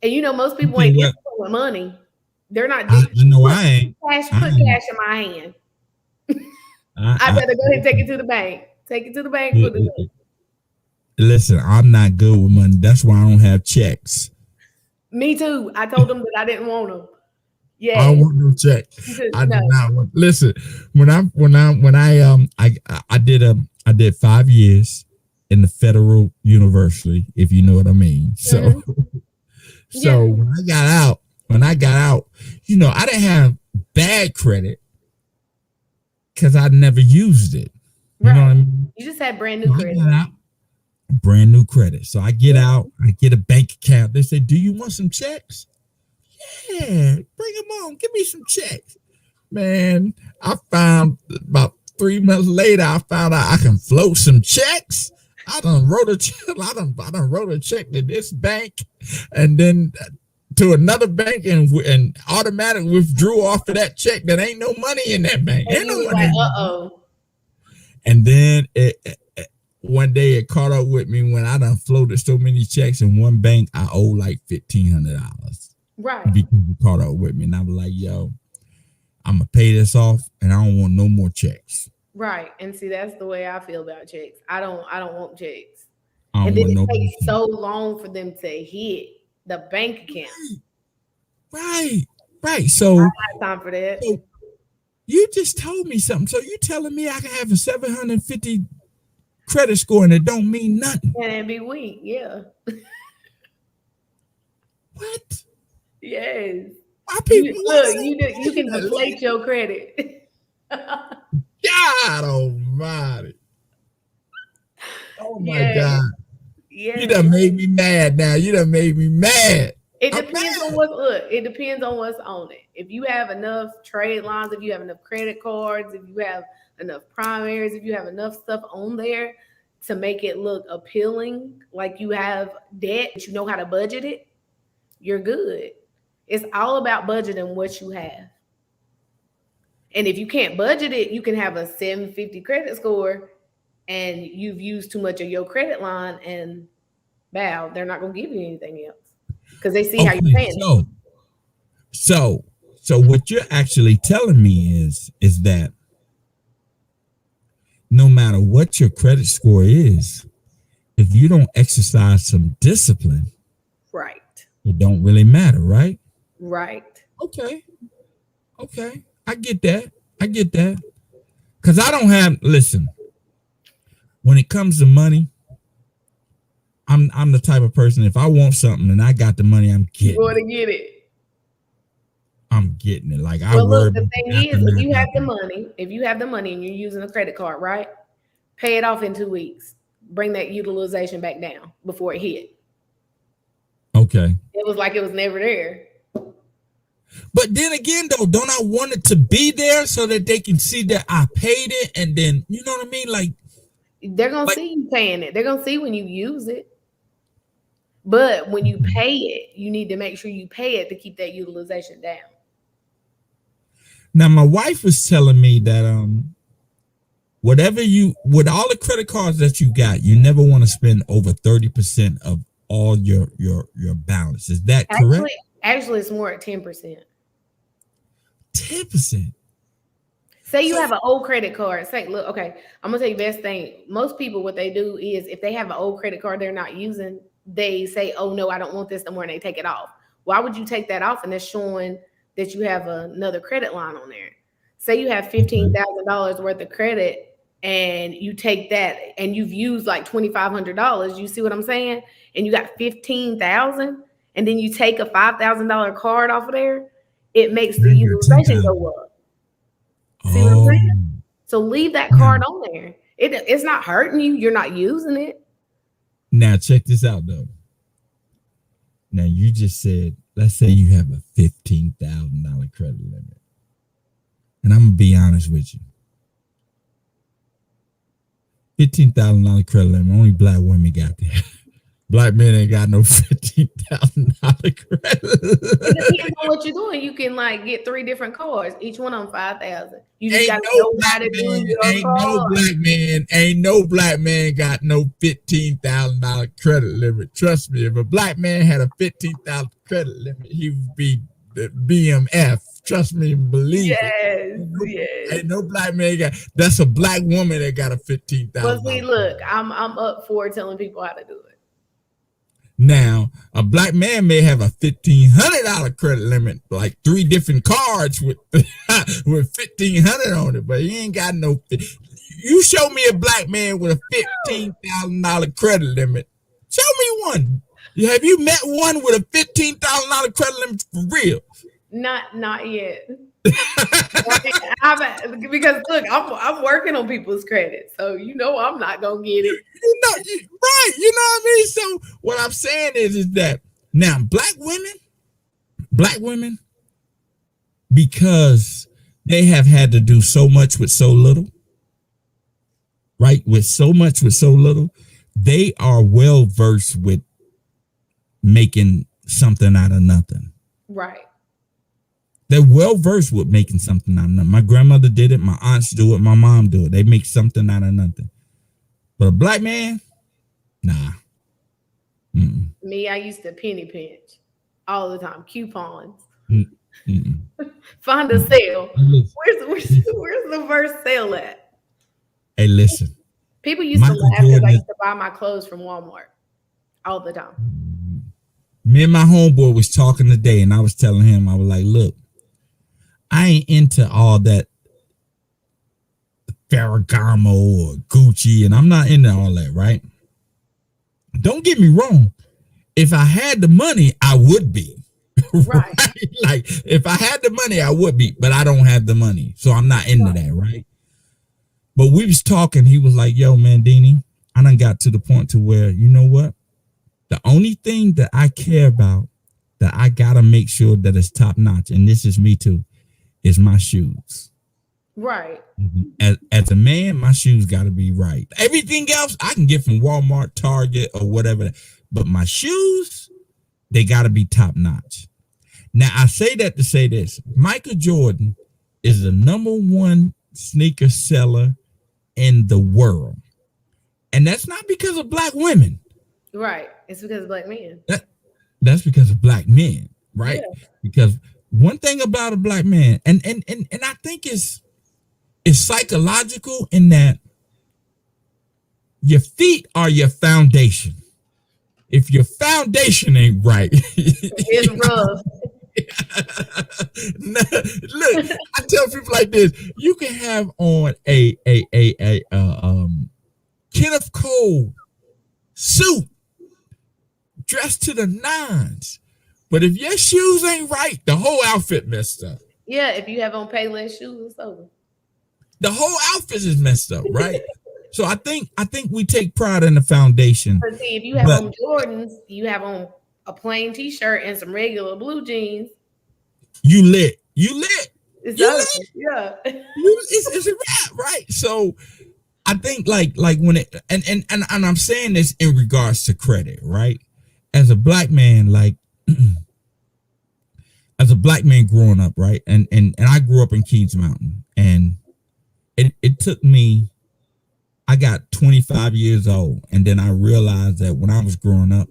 And you know, most people ain't disciplined with money. They're not. I ain't. Put cash in my hand. I better go ahead and take it to the bank. Take it to the bank. Put it up. Listen, I'm not good with money. That's why I don't have checks. Me too. I told them that I didn't want them. Yeah, I don't want no check. I do not want. Listen, I did 5 years in the federal university, if you know what I mean. So, when I got out, you know, I didn't have bad credit because I never used it. You know what I mean? You just had brand new credit. Brand new credit. So I get out, I get a bank account. They say, do you want some checks? Yeah, bring them on. Give me some checks. Man, I found about 3 months later, I found out I can float some checks. I done wrote a check to this bank and then to another bank and automatically withdrew off of that check that ain't no money in that bank. And ain't no money. Like, and then one day it caught up with me when I done floated so many checks in one bank, I owe like $1,500. Right. Because it caught up with me. And I was like, yo, I'm going to pay this off and I don't want no more checks. Right. And see, that's the way I feel about checks. I don't want checks. And then it takes so long for them to hit the bank account. Right. So I don't have time for that. So you just told me something. So you telling me I can have a 750 credit score and it don't mean nothing? And it'd be weak, yeah. What? Yes. My people, you can deflate your credit. God almighty. Oh my God. Yeah. You done made me mad now. You done made me mad. It depends on what's on it. If you have enough trade lines, if you have enough credit cards, if you have enough primaries, if you have enough stuff on there to make it look appealing, like you have debt, but you know how to budget it, you're good. It's all about budgeting what you have. And if you can't budget it, you can have a 750 credit score and you've used too much of your credit line and bow, they're not going to give you anything else because they see how you're paying. So what you're actually telling me is that no matter what your credit score is, if you don't exercise some discipline, Right. it don't really matter, right? Right. Okay. I get that. Because I don't have, listen, when it comes to money, I'm the type of person, if I want something and I got the money, I'm You getting want it. to get it. I'm getting it. Like, I Well, worry look, the about thing after is, if that. you have the money and you're using a credit card, right? Pay it off in 2 weeks. Bring that utilization back down before it hit. Okay. It was like it was never there. But then again, though, don't I want it to be there so that they can see that I paid it, and then, you know what I mean? Like, they're gonna see you paying it. They're gonna see when you use it. But when you pay it, you need to make sure you pay it to keep that utilization down. now my wife was telling me that whatever with all the credit cards that you got, you never want to spend over 30% of all your balance. Is that correct? Actually, it's more at 10%. 10%. Say you have an old credit card. Say, look, okay, I'm gonna tell you the best thing. Most people, what they do is if they have an old credit card they're not using, they say, oh no, I don't want this no more, and they take it off. Why would you take that off? And that's showing that you have another credit line on there. Say you have $15,000 worth of credit and you take that and you've used like $2,500. You see what I'm saying? And you got 15,000, and then you take a $5,000 card off of there, it makes the utilization go up. See what I'm saying? So leave that card on there. It's not hurting you. You're not using it. Now check this out though. Now you just said, let's say you have a $15,000 credit limit. And I'm gonna be honest with you. $15,000 credit limit, only black women got that. Black men ain't got no $15,000 credit. It depends on what you're doing. You can like get 3 different cards, each one on 5,000. You just gotta know how to do your card. Ain't no black man got no $15,000 credit limit. Trust me, if a black man had a $15,000 credit limit, he would be the BMF. Trust me, believe it. Yes. Ain't no black man got. That's a black woman that got a $15,000. Well, see, look, I'm up for telling people how to do it. Now, a black man may have a $1,500 credit limit, like 3 different cards with $1,500 on it, but he ain't got no. You show me a black man with a $15,000 credit limit. Show me one. Have you met one with a $15,000 credit limit for real? Not yet. Because look, I'm working on people's credit, so you know I'm not gonna get it. Right? You know what I mean. So what I'm saying is that now black women, because they have had to do so much with so little, right? With so little, they are well versed with making something out of nothing. Right. They're well versed with making something out of nothing. My grandmother did it. My aunts do it. My mom do it. They make something out of nothing. But a black man, nah. Mm-mm. Me, I used to penny pinch all the time. Coupons. Mm-mm. Find a sale. Where's the first sale at? Hey, listen. People used to laugh because I used to buy my clothes from Walmart all the time. Me and my homeboy was talking today, and I was telling him, I was like, look, I ain't into all that Ferragamo or Gucci, and I'm not into all that, right? Don't get me wrong. If I had the money, I would be. Right? Like, if I had the money, I would be, but I don't have the money, so I'm not into that, right? But we was talking, he was like, yo, man, Deanie, I done got to the point to where, you know what? The only thing that I care about, that I gotta make sure that it's top notch, and this is me too, is my shoes. Right. As a man, my shoes gotta be right. Everything else I can get from Walmart, Target, or whatever. But my shoes, they gotta be top notch. Now I say that to say this. Michael Jordan is the #1 sneaker seller in the world. And that's not because of black women. Right. It's because of black men. That's because of black men, right? Yeah. Because one thing about a black man, and I think it's psychological in that Your feet are your foundation. If your foundation ain't right, It's rough. look, I tell people like this: you can have on a Kenneth Cole suit, dressed to the nines, but if your shoes ain't right, the whole outfit messed up. Yeah, if you have on Payless shoes, it's over. The whole outfit is messed up, right? So I think we take pride in the foundation. But see, if you have on Jordans, you have on a plain T-shirt and some regular blue jeans. You lit. It's you over. lit. Yeah. It's a wrap, right? So I think like when it and I'm saying this in regards to credit, right? As a black man, like as a black man growing up, right? And I grew up in Kings Mountain, and it took me, I got 25 years old, and then I realized that when I was growing up,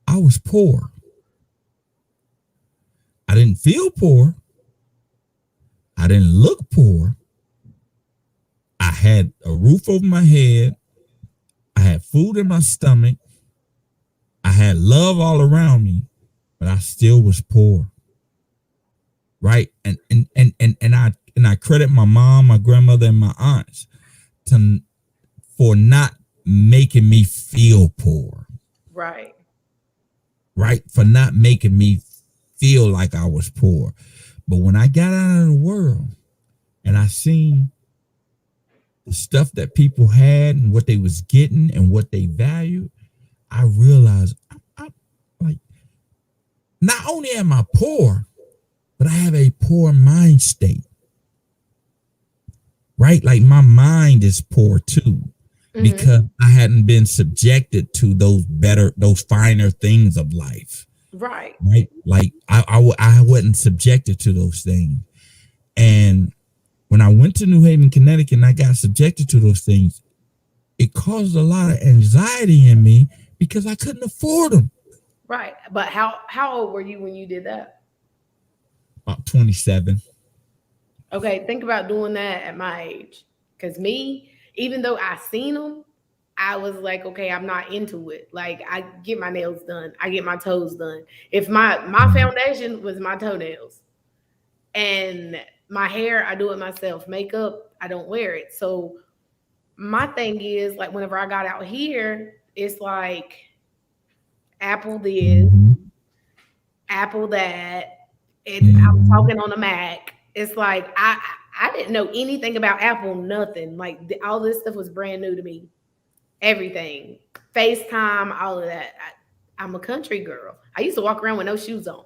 I was poor. I didn't feel poor. I didn't look poor. I had a roof over my head. I had food in my stomach. I had love all around me, but I still was poor. Right? And I credit my mom, my grandmother, and my aunts for not making me feel poor. Right. Right? For not making me feel like I was poor. But when I got out of the world and I seen the stuff that people had and what they was getting and what they valued, I realized I'm like, not only am I poor, but I have a poor mind state. Right? Like my mind is poor too, because I hadn't been subjected to those finer things of life. Right. Right? Like I wasn't subjected to those things. And when I went to New Haven, Connecticut, and I got subjected to those things, it caused a lot of anxiety in me because I couldn't afford them. Right. But how old were you when you did that? About 27. Okay, think about doing that at my age. Because me, even though I seen them, I was like, okay, I'm not into it. Like, I get my nails done. I get my toes done. If my foundation was my toenails, and my hair, I do it myself. Makeup, I don't wear it. So my thing is, like, whenever I got out here, it's like Apple this, Apple that. I'm talking on a Mac. It's like I didn't know anything about Apple, nothing. Like all this stuff was brand new to me. Everything, FaceTime, all of that. I'm a country girl. I used to walk around with no shoes on.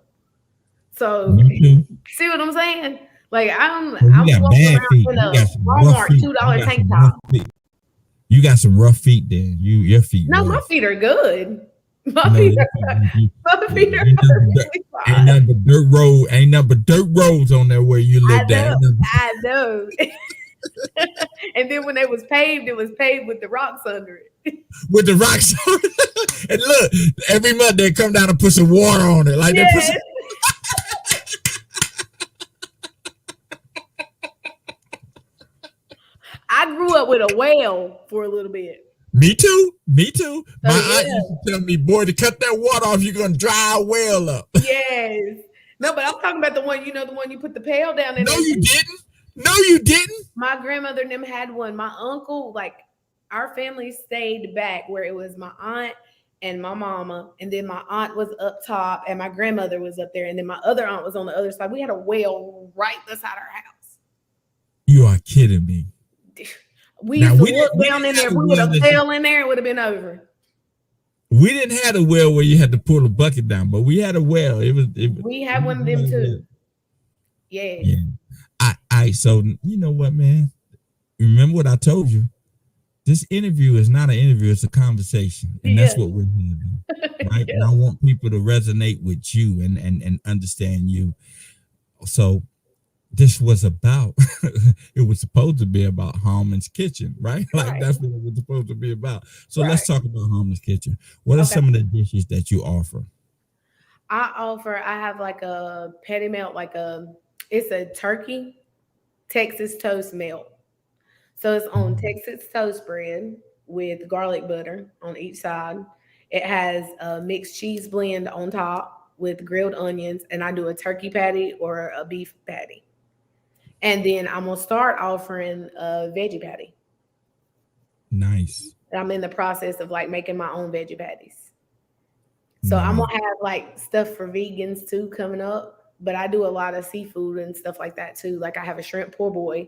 So see what I'm saying? Like I'm walking around in a Walmart $2 tank top. You got some rough feet then. Your feet. No, my feet are good. My feet are perfectly fine. Ain't nothing but dirt road. Ain't nothing but dirt roads on there where you live at. I know. And then when it was paved with the rocks under it. With the rocks on it. And look, every month they come down and put some water on it. Like yes. they put I grew up with a well for a little bit. Me too. My aunt used to tell me, boy, to cut that water off, you're going to dry a well up. Yes. No, but I'm talking about the one you put the pail down in. No, you didn't. My grandmother and them had one. My uncle, like, our family stayed back where it was my aunt and my mama, and then my aunt was up top, and my grandmother was up there, and then my other aunt was on the other side. We had a well right beside our house. You are kidding me. We used to look down in there. We would have fell in there. It would have been over. We didn't have a well where you had to pull a bucket down, but we had a well. We had one of them too. Yes. Yeah. So you know what, man? Remember what I told you? This interview is not an interview; it's a conversation, and that's what we're having, right? And I want people to resonate with you and understand you. So this was about. It was supposed to be about Harmon's Kitchen, right? Like that's what it was supposed to be about. So let's talk about Harmon's Kitchen. What are some of the dishes that you offer? I have like a petty melt, it's a turkey Texas toast melt. So it's on Texas toast bread with garlic butter on each side. It has a mixed cheese blend on top with grilled onions, and I do a turkey patty or a beef patty. And then I'm gonna start offering a veggie patty. Nice. I'm in the process of like making my own veggie patties. So I'm Nice. gonna have like stuff for vegans too coming up, but I do a lot of seafood and stuff like that too. Like I have a shrimp poor boy.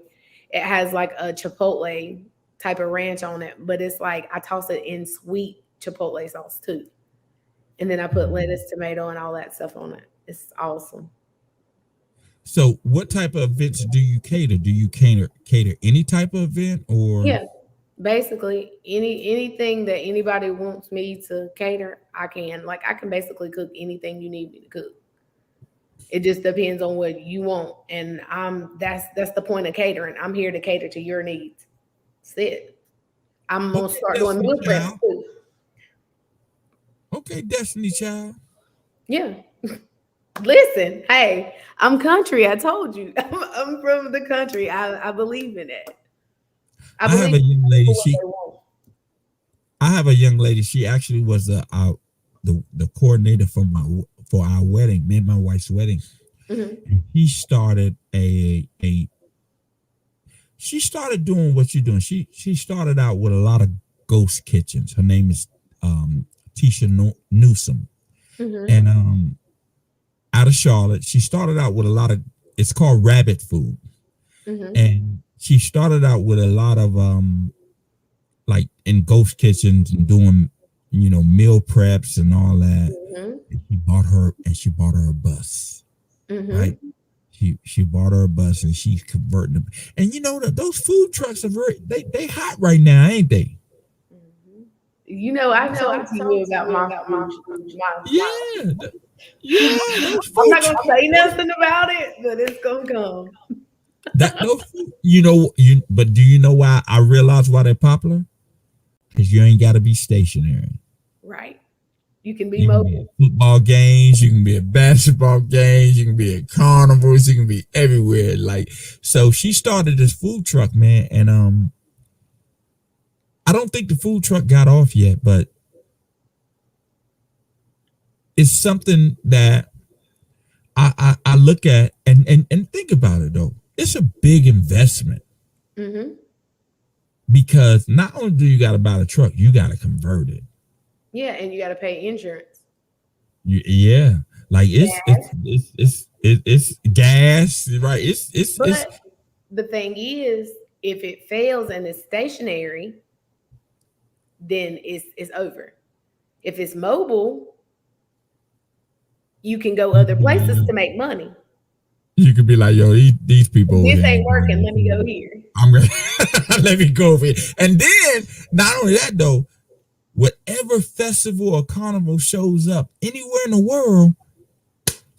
It has like a chipotle type of ranch on it, but it's like I toss it in sweet chipotle sauce too. And then I put lettuce, tomato, and all that stuff on it. It's awesome. So, what type of events do you cater? Do you cater any type of event, or Yeah. Basically, anything that anybody wants me to cater, I can. Like I can basically cook anything you need me to cook. It just depends on what you want, and that's the point of catering. I'm here to cater to your needs. That's it. I'm gonna okay, start doing Destiny meal preps Child? too. Okay, Destiny Child. Yeah. Listen, hey, I'm country. I told you, I'm from the country. I believe in it. I I have believe a in young lady. people what they want. I have a young lady. She actually was the coordinator for our wedding, me and my wife's wedding. Mhm. He started a she started doing what you're doing. She started out with a lot of ghost kitchens. Her name is Tisha Newsom, Mhm. and out of Charlotte. She started out with a lot of, it's called rabbit food, Mhm. and she started out with a lot of like in ghost kitchens and doing meal preps and all that. Mhm. And she bought her a bus, right? Mhm. She bought her a bus and she's converting them. And those food trucks are they hot right now, ain't they? Mhm. You know, I told you about my food. My. Yeah, yeah, those I'm food not gonna trucks. say nothing about it, but it's gonna come. That those food, but do you know why I realized why they're popular? Because you ain't got to be stationary. Right. You can be You can be at mobile. football games, you can be at basketball games, you can be at carnivals, you can be everywhere. Like, so she started this food truck, man, and I don't think the food truck got off yet, but it's something that I look at and think about it though. It's a big investment Mhm. because not only do you got to buy the truck, you got to convert it. Yeah, and you got to pay insurance. Yeah, like it's gas, right? It's But the thing is, if it fails and it's stationary, then it's over. If it's mobile, you can go other places to make money. you could be like, yo, these people over This here ain't ain't working. buying Let me go food. here. I'm gonna let me go over here. And then not only that though, whatever festival or carnival shows up anywhere in the world,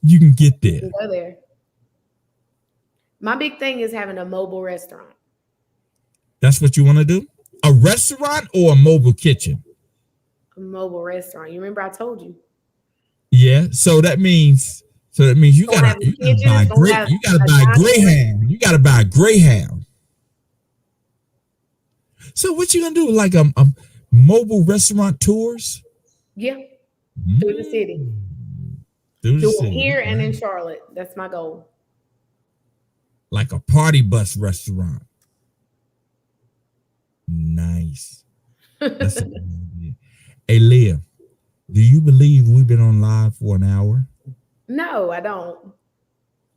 you can get You there. can go there. My big thing is having a mobile restaurant. That's what you want to do? A restaurant or a mobile kitchen? A mobile restaurant. You remember I told you. Yeah. So that means you Gonna gotta have a you gotta kitchen. buy It's a gonna great have you gotta a buy a dining room. Greyhound. You gotta buy a Greyhound. So what you gonna do? Like mobile restaurant tours? Yeah, through the city. Mm, through the Do them city. here That's and in nice. Charlotte. That's my goal. Like a party bus restaurant. Nice. That's a good idea. Hey Leah, do you believe we've been on live for an hour? No, I don't.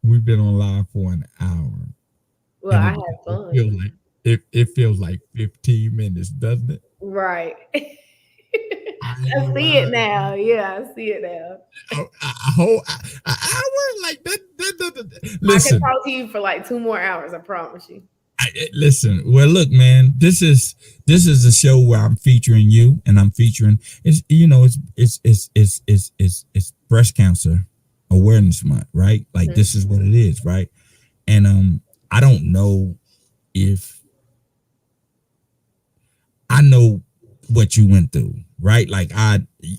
We've been on live for an hour. Well, And I it, have it fun. feels like it feels like 15 minutes, doesn't it? Right. I ain't I gonna see it lie. now. Yeah, I see it now. A whole an hour like that. I can Listen, talk to you for like 2 more hours, I promise you. listen. Well, look, man. This is a show where I'm featuring you, and I'm featuring. It's breast cancer awareness month, right? Like Mhm. this is what it is, right? And I don't know if I know what you went through, right? Like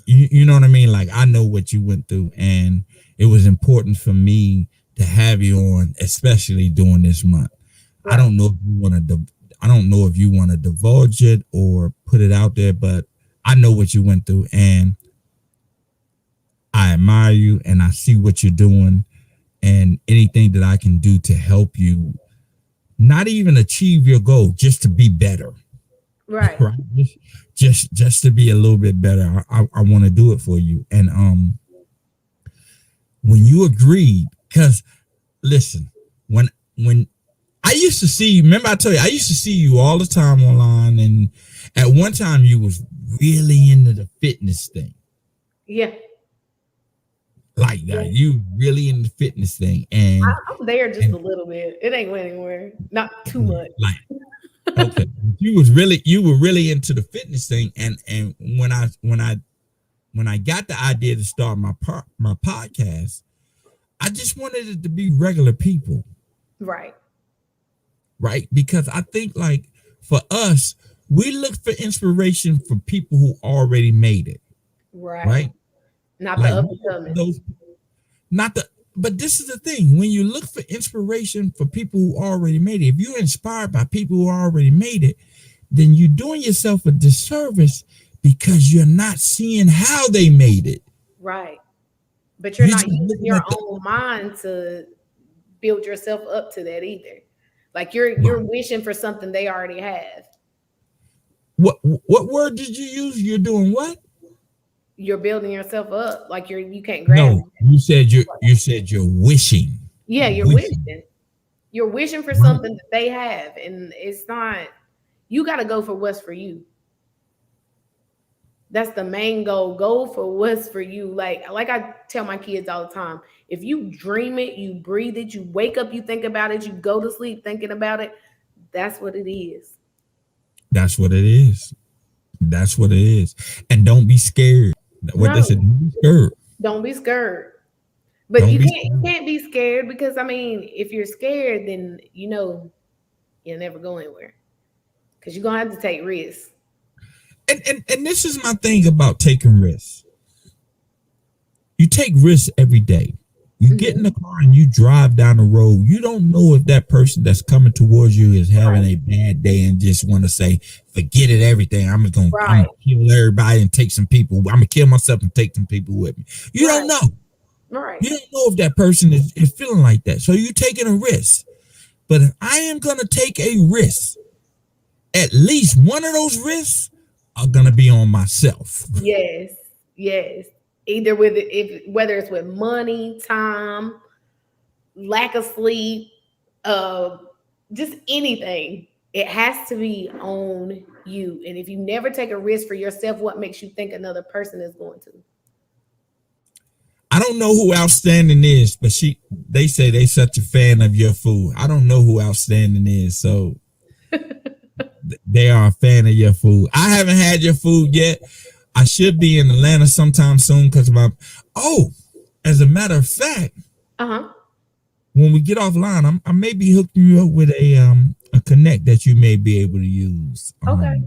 you know what I mean? Like I know what you went through, and it was important for me to have you on, especially during this month. I Right. don't know if you want to I don't know if you want to divulge it or put it out there, but I know what you went through, and I admire you, and I see what you're doing, and anything that I can do to help you, not even achieve your goal, just to be better. Right. Right. Just to be a little bit better. I want to do it for you. And when you agreed, because listen, when I used to see you, remember I told you I used to see you all the time online, and at one time you was really into the fitness thing. Yeah. Like that. Yeah. You really in the fitness thing. And I'm there just a little bit. It ain't went anywhere. Not too much. Like okay. You were really into the fitness thing. And when I got the idea to start my podcast, I just wanted it to be regular people. Right. Right. Because I think like for us, we look for inspiration from people who already made it. Right. Not like the up and coming. But this is the thing. When you look for inspiration for people who already made it, if you're inspired by people who already made it, then you're doing yourself a disservice because you're not seeing how they made it. Right. But you're not using your own mind to build yourself up to that either. Like you're wishing for something they already have. What word did you use? You're doing what? You're building yourself up. Like you can't grab it. You said you're wishing. Yeah, you're wishing. You're wishing for something that they have, and it's not. You got to go for what's for you. That's the main goal. Go for what's for you. Like I tell my kids all the time, if you dream it, you breathe it, you wake up, you think about it, you go to sleep thinking about it. That's what it is. That's what it is. That's what it is. And don't be scared. What they said, don't be scared. Don't be scared. But you can't be scared because, I mean, if you're scared, then you'll never go anywhere because you're going to have to take risks. And this is my thing about taking risks. You take risks every day. You get in the car and you drive down the road. You don't know if that person that's coming towards you is having a bad day and just want to say, forget it, everything. I'm going to kill everybody and take some people. I'm going to kill myself and take some people with me. You don't know. Right. You don't know if that person is feeling like that. So you're taking a risk. But if I am going to take a risk, at least one of those risks are going to be on myself. Yes. Yes. Either whether it's with money, time, lack of sleep, just anything, it has to be on you. And if you never take a risk for yourself, what makes you think another person is going to? I don't know who Outstanding is, but they say they such a fan of your food. I don't know who Outstanding is, so they are a fan of your food. I haven't had your food yet. I should be in Atlanta sometime soon because as a matter of fact, when we get offline, I may be hooking you up with a connect that you may be able to use. Okay.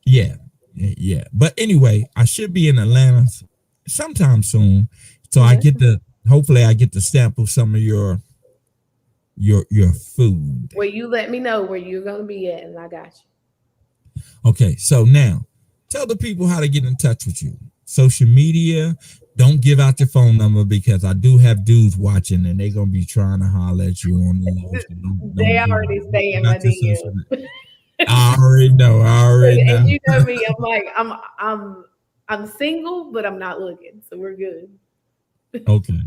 Yeah. But anyway, I should be in Atlanta sometime soon, so hopefully I get to sample some of your food. Well, you let me know where you're gonna be at, and I got you. Okay, so now tell the people how to get in touch with you. Social media. Don't give out your phone number because I do have dudes watching and they're gonna be trying to holler at you on the low. They already stay in my DM. I already know. And you know me, I'm like, I'm single, but I'm not looking, so we're good. Okay.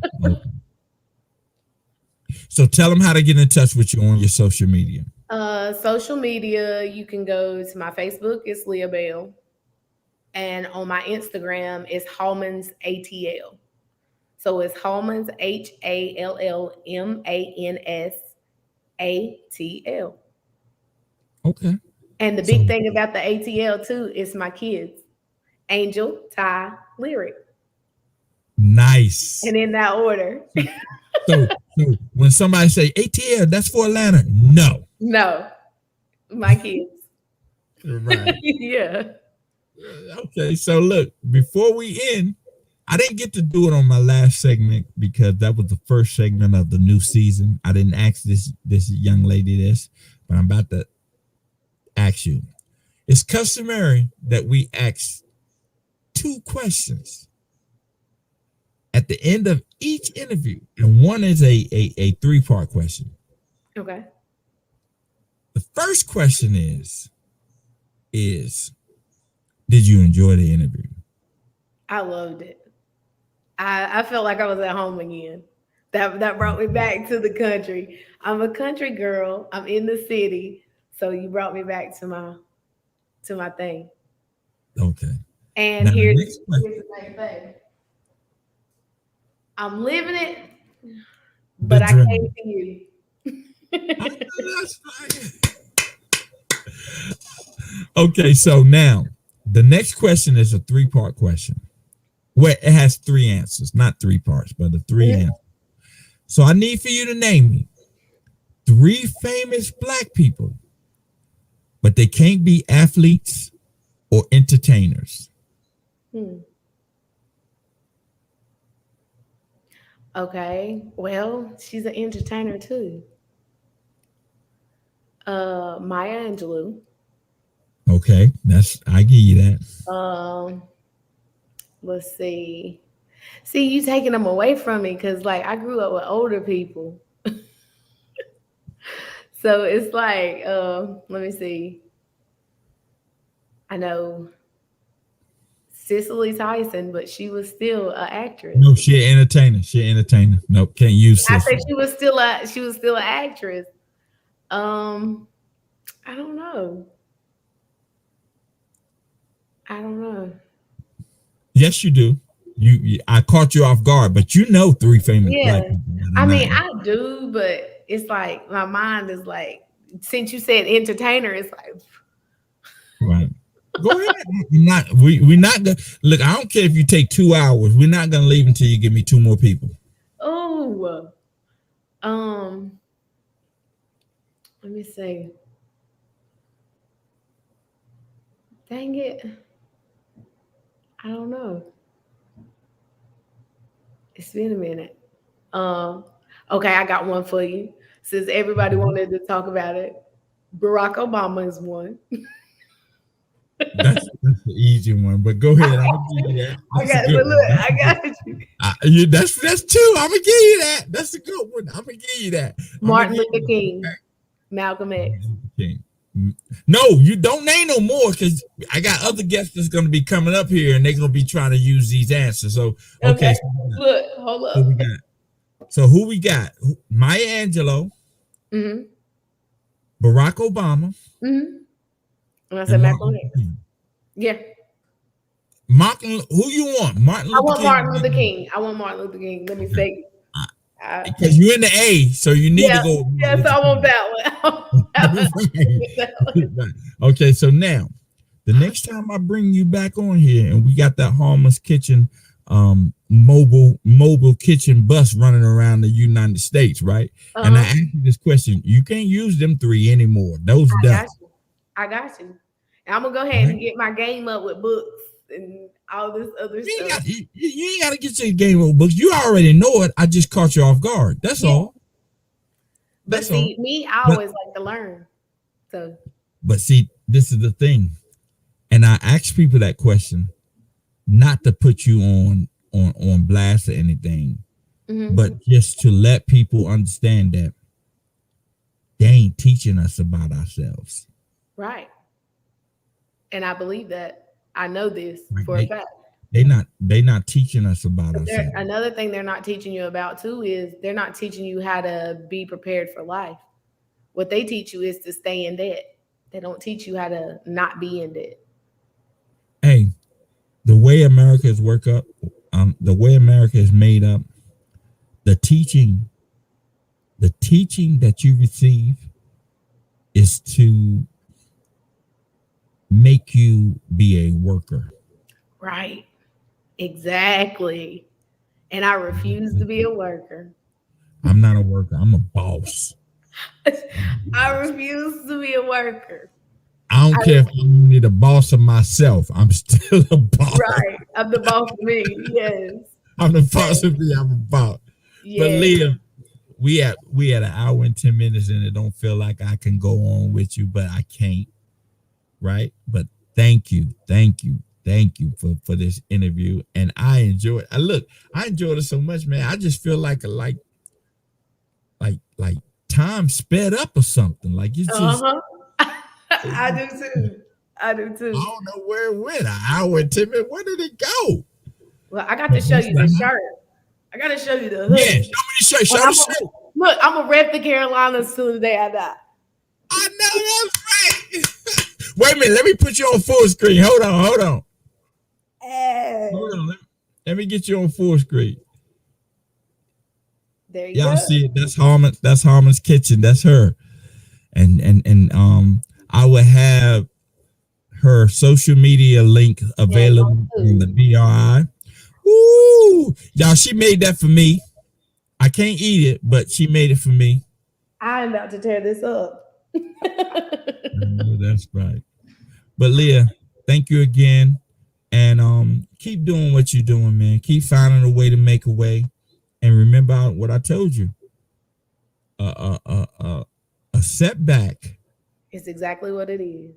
So tell them how to get in touch with you on your social media. Social media, you can go to my Facebook, it's Leah Bell. And on my Instagram, it's Hallman's ATL. So it's Hallman's HALLMANS ATL. Okay. And the big thing about the ATL too is my kids, Angel, Ty, Lyric. Nice. And in that order. So when somebody say ATL, that's for Atlanta. No, my kids. Right. Yeah. Okay, so look, before we end, I didn't get to do it on my last segment because that was the first segment of the new season. I didn't ask this young lady this, but I'm about to ask you. It's customary that we ask 2 questions at the end of each interview, and one is a 3-part question. Okay. The first question is did you enjoy the interview? I loved it. I felt like I was at home again. That brought me back to the country. I'm a country girl. I'm in the city, so you brought me back to my thing. Okay. And Now, here's the same thing. I'm living it, but I came to you. That's fine. Okay, so now the next question is a 3-part question. Well, it has 3 answers, not 3 parts, but the 3 answers. So I need for you to name me 3 famous Black people, but they can't be athletes or entertainers. Okay, well, she's an entertainer too. Maya Angelou. Okay, I give you that. Let's see. See, you taking them away from me because, like, I grew up with older people. So it's like, let me see. I know Cicely Tyson, but she was still an actress. No, she an entertainer. Nope, can't use I Cicely. think she was still an actress. I don't know. Yes, you do. I caught you off guard, but you know 3 famous Black people. I mean, I do, but it's like my mind is like, since you said entertainer, it's like, right. Go ahead. We're not gonna look. I don't care if you take 2 hours. We're not gonna leave until you give me 2 more people. oh, let me see. Dang it. I don't know. It's been a minute. Okay, I got one for you. Since everybody wanted to talk about it, Barack Obama is one. That's the easy one, but go ahead. I'm gonna give you that. I got you. That's 2. I'm gonna give you that. That's a good one. I'm gonna give you that. Martin Luther King, Malcolm X. No, you don't name no more because I got other guests that's going to be coming up here and they're going to be trying to use these answers. So, okay. Look, hold up. Who we got? Maya Angelou, Barack Obama. And I said Malcolm X. Yeah. Martin, who you want? Martin Luther King? I want Martin Luther King. Let me say. Because you're in the A, so you need to go. Yeah, so I want that one. Okay, so now the next time I bring you back on here and we got that Harmless Kitchen mobile kitchen bus running around the United States, right? And I ask you this question, you can't use them 3 anymore. Those done. I got you. And I'm gonna go ahead and get my game up with books and all this other stuff. You ain't got to get your game with books. You already know it. I just caught you off guard. That's all. But see, me, I always like to learn. So. But see, this is the thing, and I ask people that question, not to put you on blast or anything, but just to let people understand that they ain't teaching us about ourselves. Right. And I believe that. I know this for a fact. They not teaching us about ourselves. Another thing they're not teaching you about too is they're not teaching you how to be prepared for life. What they teach you is to stay in debt. They don't teach you how to not be in debt. Hey, the way America is the way America is made up, the teaching that you receive is to make you be a worker. Right. Exactly. And I refuse to be a worker. I'm not a worker. I'm a boss. I refuse to be a worker. I don't care if I'm only the boss of myself. I'm still a boss. Right. I'm the boss of me. Yes. I'm the boss of me. I'm a boss. Yes. But Leah, we at an hour and 10 minutes, and it don't feel like I can go on with you, but I can't. Right? But thank you for this interview, and I enjoyed. I enjoyed it so much, man. I just feel like time sped up or something. Like it's just. I do too. I do too. I don't know where it went. An hour and 10 minutes. Where did it go? Well, I got to show you the shirt. I got to show you the hood. Yeah, show me the shirt. Show the shirt. Look, I'm gonna rep the Carolinas till the day I die. I know that's right. Wait a minute. Let me put you on full screen. Hold on. Hey. Hold on. Let me get you on full screen. There you Y'all go. see it? That's Harmon. That's Harmon's kitchen. That's her. And I will have her social media link available on the BRI. Woo! Y'all, she made that for me. I can't eat it, but she made it for me. I'm about to tear this up. That's right. But Leah, thank you again. And keep doing what you're doing, man. Keep finding a way to make a way. And remember what I told you. A setback. It's exactly what it is.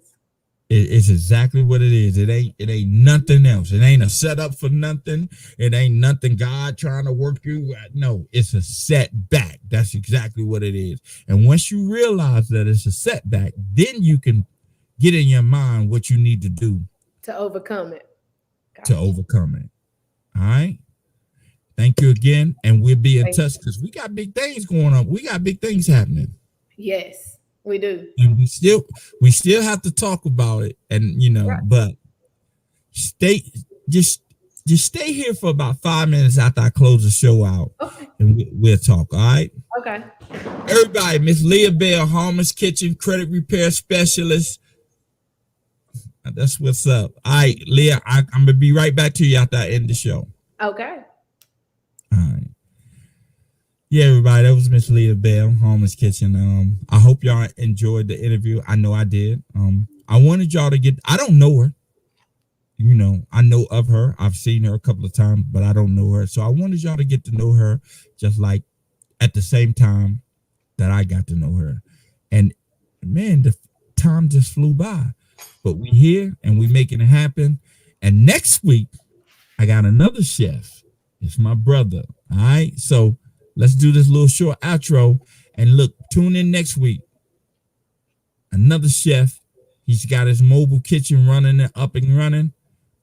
It's exactly what it is. It ain't nothing else. It ain't a setup for nothing. It ain't nothing God trying to work you. No, it's a setback. That's exactly what it is. And once you realize that it's a setback, then you can get in your mind what you need to do to overcome it. To overcome it. All right. Thank you again. And we'll be in touch because we got big things going on. We got big things happening. Yes. We do. And we still have to talk about it. And right. But just stay here for about 5 minutes after I close the show out. Okay. And we'll talk, all right? Okay. Everybody, Miss Leah Bell, Harmon's Kitchen, credit repair specialist. That's what's up. All right, Leah, I'm gonna be right back to you after I end the show. Okay. All right. Yeah, everybody, that was Miss Leah Bell, Harmon's Kitchen. I hope y'all enjoyed the interview. I know I did. I wanted y'all to get. I don't know her. I know of her. I've seen her a couple of times, but I don't know her. So I wanted y'all to get to know her, just like at the same time that I got to know her. And man, the time just flew by. But we here and we making it happen. And next week, I got another chef. It's my brother. All right. So let's do this little short outro. And look, tune in next week. Another chef. He's got his mobile kitchen running and up and running.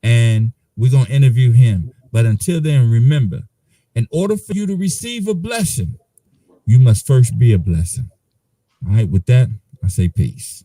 And we're going to interview him. But until then, remember, in order for you to receive a blessing, you must first be a blessing. All right. With that, I say peace.